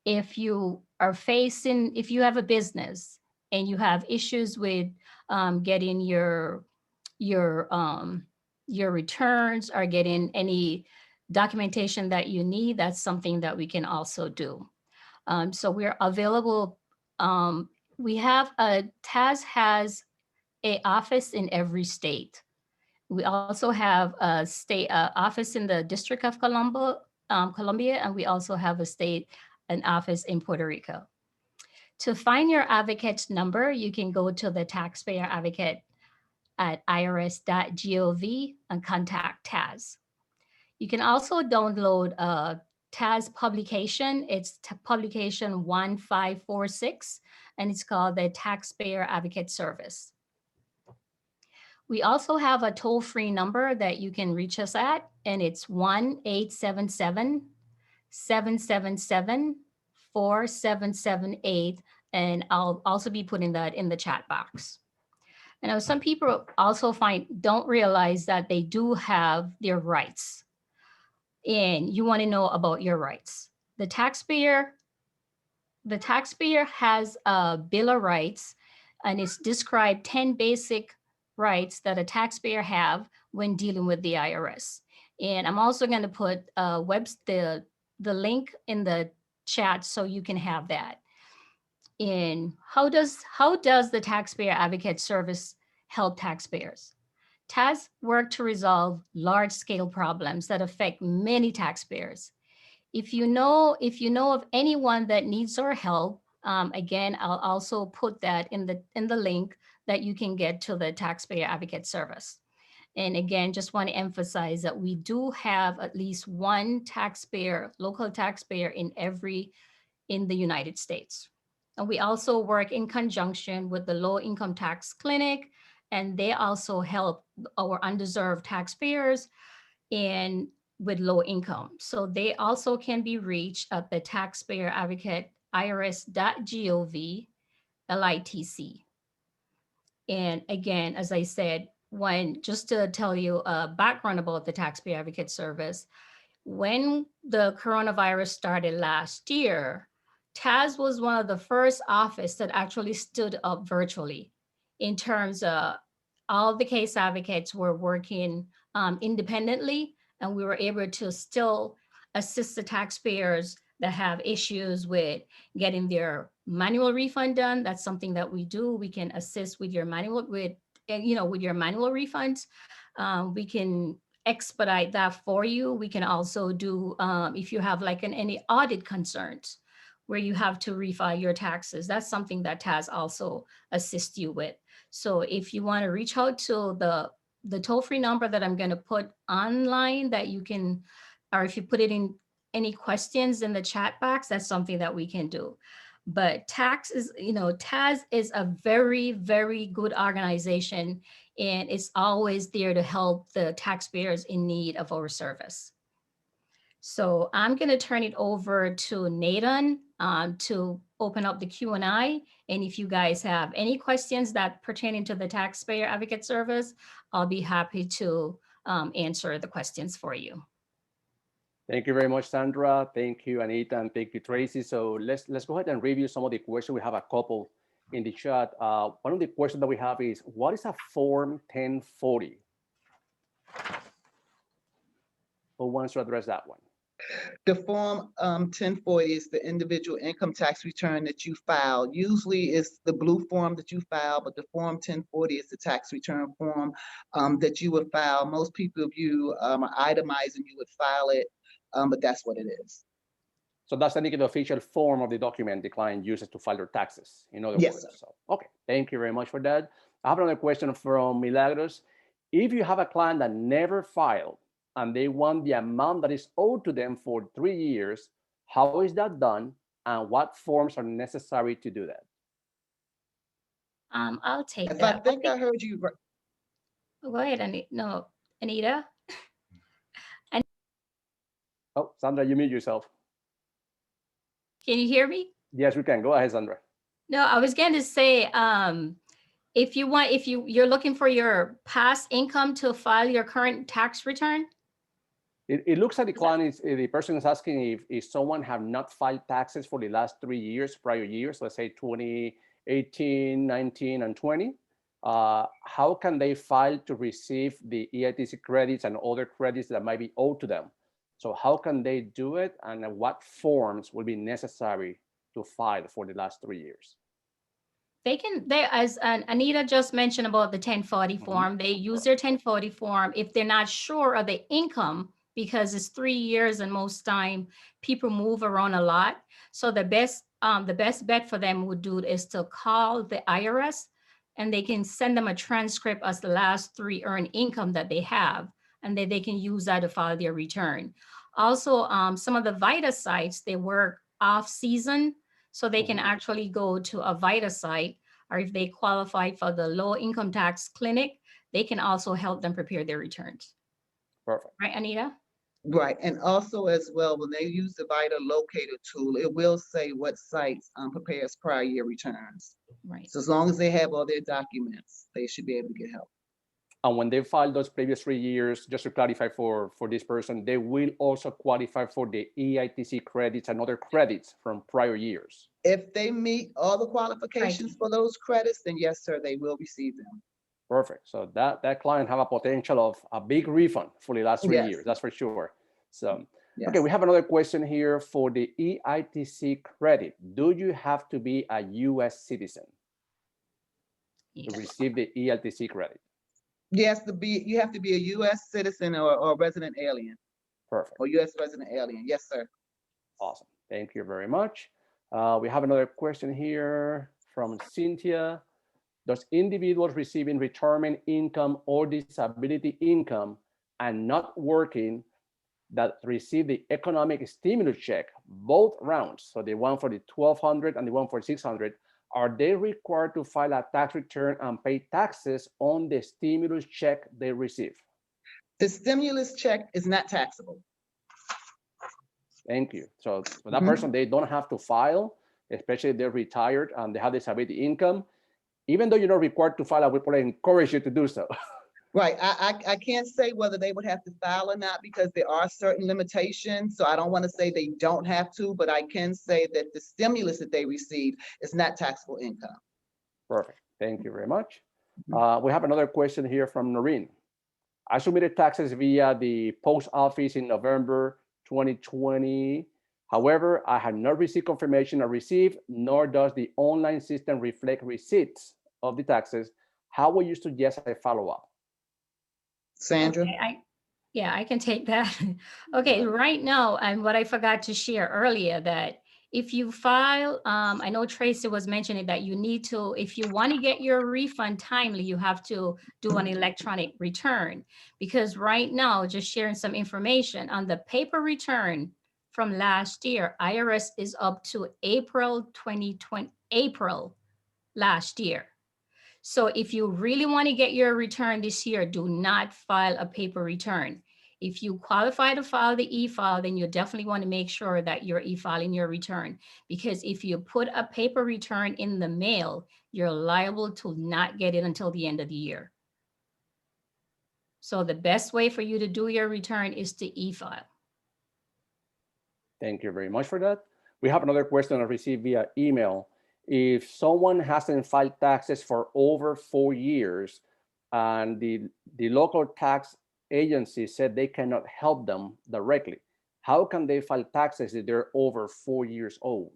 if you have a business and you have issues with getting your returns or getting any documentation that you need. That's something that we can also do. So we're available. TAS has an office in every state. We also have a state office in the District of Columbia, and we also have an office in Puerto Rico. To find your advocate's number, you can go to the Taxpayer Advocate at irs.gov and contact TAS. You can also download a TAS publication. It's publication 1546, and it's called the Taxpayer Advocate Service. We also have a toll-free number that you can reach us at, and it's 1-877-777-4778, and I'll also be putting that in the chat box. And now some people also don't realize that they do have their rights, and you want to know about your rights. The taxpayer has a Bill of Rights, and it's described 10 basic rights that a taxpayer have when dealing with the IRS. And I'm also going to put the link in the chat so you can have that. And how does the Taxpayer Advocate Service help taxpayers? TAS work to resolve large-scale problems that affect many taxpayers. If you know of anyone that needs our help, again, I'll also put that in the link that you can get to the Taxpayer Advocate Service. And again, just want to emphasize that we do have at least one local taxpayer in the United States. And we also work in conjunction with the Low Income Tax Clinic, and they also help our undeserved taxpayers and with low income. So they also can be reached at the Taxpayer Advocate, irs.gov, LITC. And again, as I said, just to tell you a background about the Taxpayer Advocate Service, when the coronavirus started last year, TAS was one of the first office that actually stood up virtually in terms of all the case advocates were working independently, and we were able to still assist the taxpayers that have issues with getting their manual refund done. That's something that we do. We can assist with your manual refunds. We can expedite that for you. We can also do, if you have like any audit concerns where you have to refile your taxes, that's something that TAS also assists you with. So if you want to reach out to the toll-free number that I'm going to put online that you can, or if you put it in any questions in the chat box, that's something that we can do. But TAS is a very, very good organization, and it's always there to help the taxpayers in need of our service. So I'm going to turn it over to Nathan to open up the Q&A. And if you guys have any questions that pertaining to the Taxpayer Advocate Service, I'll be happy to answer the questions for you. Thank you very much, Sandra. Thank you, Anita, and thank you, Tracy. So let's go ahead and review some of the questions. We have a couple in the chat. One of the questions that we have is, what is a Form 1040? Who wants to address that one? The Form 1040 is the individual income tax return that you file. Usually it's the blue form that you file, but the Form 1040 is the tax return form that you would file. Most people, if you are itemizing, you would file it, but that's what it is. So that's the official form of the document the client uses to file their taxes, in other Yes, words. sir. So, okay, thank you very much for that. I have another question from Milagros. If you have a client that never filed and they want the amount that is owed to them for 3 years, how is that done and what forms are necessary to do that? I'll take If that. I think I heard you right. Go ahead, Anita. No, Anita. Oh, Sandra, you mute yourself. Can you hear me? Yes, we can. Go ahead, Sandra. No, I was going to say, if you're looking for your past income to file your current tax return. It looks like the client is, the person is asking if someone have not filed taxes for the last 3 years, prior years, let's say 2018, 19, and 20. How can they file to receive the EITC credits and other credits that might be owed to them? So how can they do it, and what forms will be necessary to file for the last 3 years? As Anita just mentioned about the 1040 form, they use their 1040 form if they're not sure of the income, because it's 3 years and most time people move around a lot. So the best bet for them would do is to call the IRS, and they can send them a transcript as the last 3 earned income that they have, and then they can use that to file their return. Also, some of the VITA sites, they work off season, so they can actually go to a VITA site, or if they qualify for the low income tax clinic, they can also help them prepare their returns. Perfect. Right, Anita? Right, and also as well, when they use the VITA locator tool, it will say what sites prepares prior year returns. Right. So as long as they have all their documents, they should be able to get help. And when they file those previous 3 years, just to clarify for this person, they will also qualify for the EITC credits and other credits from prior years. If they meet all the qualifications for those credits, then yes, sir, they will receive them. Perfect. So that client have a potential of a big refund for the last 3 Yes. years. That's for sure. So, Yes. okay, we have another question here for the EITC credit. Do you have to be a U.S. citizen to receive the EITC credit? Yes, you have to be a U.S. citizen or resident alien. Perfect. Or U.S. resident alien. Yes, sir. Awesome. Thank you very much. We have another question here from Cynthia. Does individuals receiving retirement income or disability income and not working that receive the economic stimulus check, both rounds, so the one for the 1,200 and the one for 600, are they required to file a tax return and pay taxes on the stimulus check they receive? The stimulus check is not taxable. Thank you. So for that person, they don't have to file, especially if they're retired and they have disability income. Even though you're not required to file, I would probably encourage you to do so. Right. I can't say whether they would have to file or not because there are certain limitations. So I don't want to say they don't have to, but I can say that the stimulus that they receive is not taxable income. Perfect. Thank you very much. We have another question here from Noreen. I submitted taxes via the post office in November 2020. However, I had not received confirmation of receipt, nor does the online system reflect receipts of the taxes. How will you suggest I follow up? Sandra? Okay, I can take that. Okay, right now, and what I forgot to share earlier, that if you file, I know Tracy was mentioning that you need to, if you want to get your refund timely, you have to do an electronic return. Because right now, just sharing some information on the paper return from last year, IRS is up to April 2020, April last year. So if you really want to get your return this year, do not file a paper return. If you qualify to file the e-file, then you definitely want to make sure that you're e-filing your return. Because if you put a paper return in the mail, you're liable to not get it until the end of the year. So the best way for you to do your return is to e-file. Thank you very much for that. We have another question I received via email. If someone hasn't filed taxes for over 4 years and the local tax agency said they cannot help them directly, how can they file taxes if they're over 4 years old?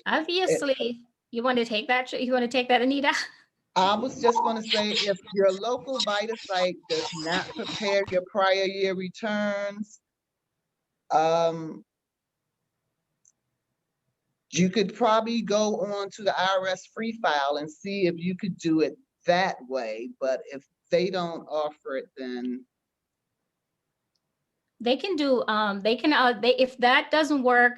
Obviously, you want to take that? You want to take that, Anita? I was just gonna say, if your local Vita site does not prepare your prior year returns, you could probably go on to the IRS free file and see if you could do it that way. But if they don't offer it, then They can do, if that doesn't work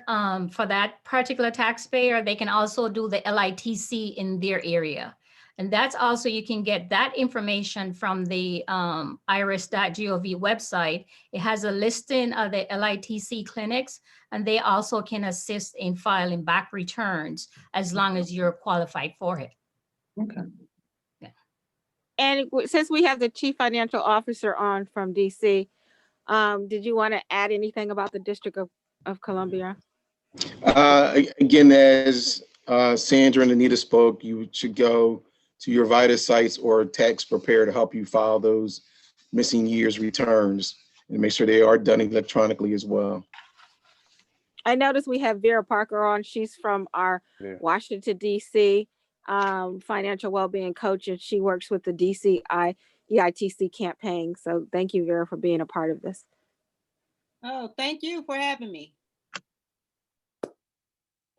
for that particular taxpayer, they can also do the LITC in their area. And that's also, you can get that information from the irs.gov website. It has a listing of the LITC clinics, and they also can assist in filing back returns as long as you're qualified for it. okay. And since we have the Chief Financial Officer on from DC, did you want to add anything about the District of Columbia? Again, as Sandra and Anita spoke, you should go to your Vita sites or tax preparer to help you file those missing years returns and make sure they are done electronically as well. I noticed we have Vera Parker on. She's from our Washington, DC financial well-being coach, and she works with the DC EITC campaign. So thank you, Vera, for being a part of this. Oh, thank you for having me.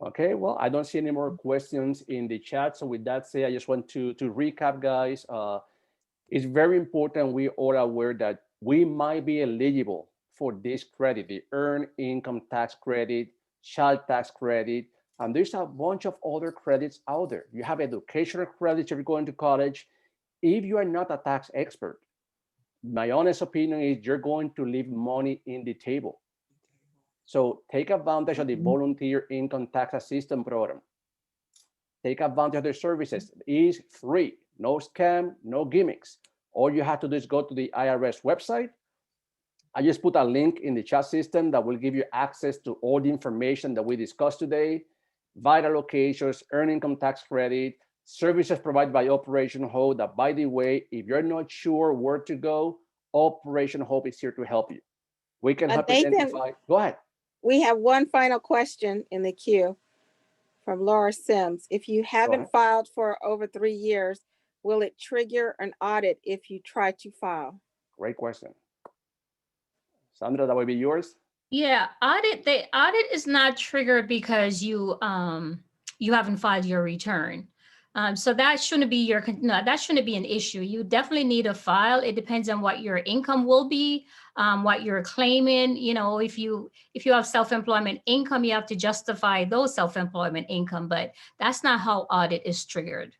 Okay, well, I don't see any more questions in the chat. So with that said, I just want to recap, guys. It's very important we are aware that we might be eligible for this credit, the Earned Income Tax Credit, Child Tax Credit, and there's a bunch of other credits out there. You have educational credits if you're going to college. If you are not a tax expert, my honest opinion is you're going to leave money in the table. So take advantage of the Volunteer Income Tax Assistance Program. Take advantage of their services. It's free, no scam, no gimmicks. All you have to do is go to the IRS website. I just put a link in the chat system that will give you access to all the information that we discussed today. Vital locations, earned income tax credit, services provided by Operation Hope. That, by the way, if you're not sure where to go, Operation Hope is here to help you. We can help you identify. Go ahead. We have one final question in the queue from Laura Sims. If you haven't filed for over 3 years, will it trigger an audit if you try to file? Great question. Sandra, that would be yours. Yeah, the audit is not triggered because you haven't filed your return. So that shouldn't be that shouldn't be an issue. You definitely need a file. It depends on what your income will be, what you're claiming. You know, if you have self-employment income, you have to justify those self-employment income, but that's not how audit is triggered.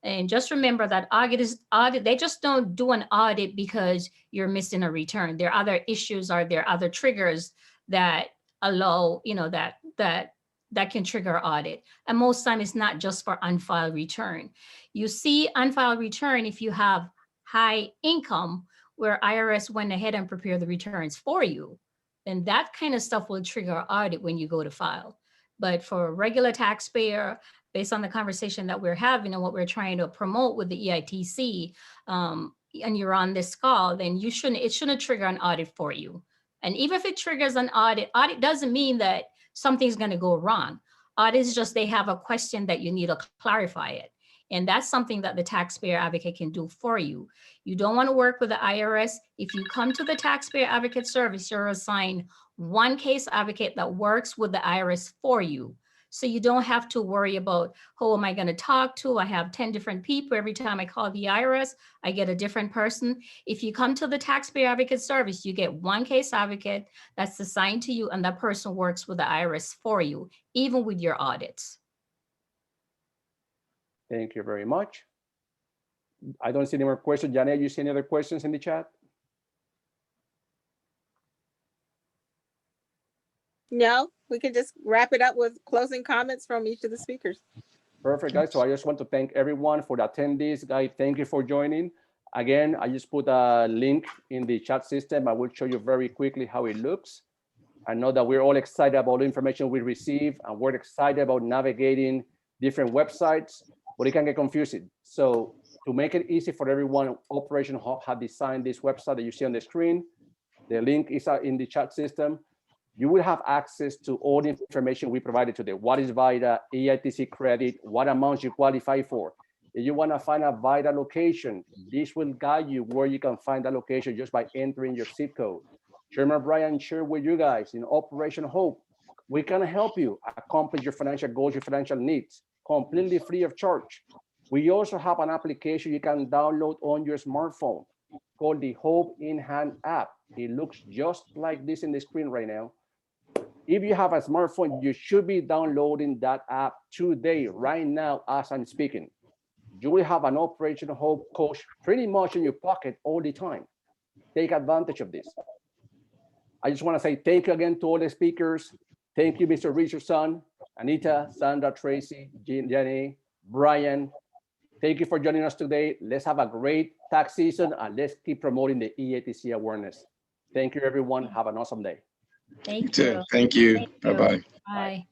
And just remember that audit, they just don't do an audit because you're missing a return. There are other issues, or there are other triggers that allow, that can trigger audit. And most time it's not just for unfiled return. You see unfiled return if you have high income where IRS went ahead and prepared the returns for you, then that kind of stuff will trigger audit when you go to file. But for a regular taxpayer, based on the conversation that we're having and what we're trying to promote with the EITC, and you're on this call, then it shouldn't trigger an audit for you. And even if it triggers an audit doesn't mean that something's going to go wrong. Audit is just, they have a question that you need to clarify it. And that's something that the taxpayer advocate can do for you. You don't want to work with the IRS. If you come to the taxpayer advocate service, you're assigned one case advocate that works with the IRS for you. So you don't have to worry about, who am I going to talk to? I have 10 different people. Every time I call the IRS, I get a different person. If you come to the taxpayer advocate service, you get one case advocate that's assigned to you, and that person works with the IRS for you, even with your audits. Thank you very much. I don't see any more questions. Janet, you see any other questions in the chat? No, we can just wrap it up with closing comments from each of the speakers. Perfect, guys. So I just want to thank everyone for the attendees. Guys, thank you for joining. Again, I just put a link in the chat system. I will show you very quickly how it looks. I know that we're all excited about the information we receive, and we're excited about navigating different websites, but it can get confusing. So to make it easy for everyone, Operation Hope had designed this website that you see on the screen. The link is in the chat system. You will have access to all the information we provided today. What is VITA, EITC credit, what amounts you qualify for. If you want to find a VITA location, this will guide you where you can find that location just by entering your zip code. Chairman Brian shared with you guys in Operation Hope, we can help you accomplish your financial goals, your financial needs, completely free of charge. We also have an application you can download on your smartphone called the Hope in Hand app. It looks just like this in the screen right now. If you have a smartphone, you should be downloading that app today, right now, as I'm speaking. You will have an Operation Hope coach pretty much in your pocket all the time. Take advantage of this. I just want to say thank you again to all the speakers. Thank you, Mr. Richardson, Anita, Sandra, Tracy, Jenny, Brian. Thank you for joining us today. Let's have a great tax season and let's keep promoting the EITC awareness. Thank you, everyone. Have an awesome day. Thank You too. you. Thank you. Thank you. Bye-bye. Bye.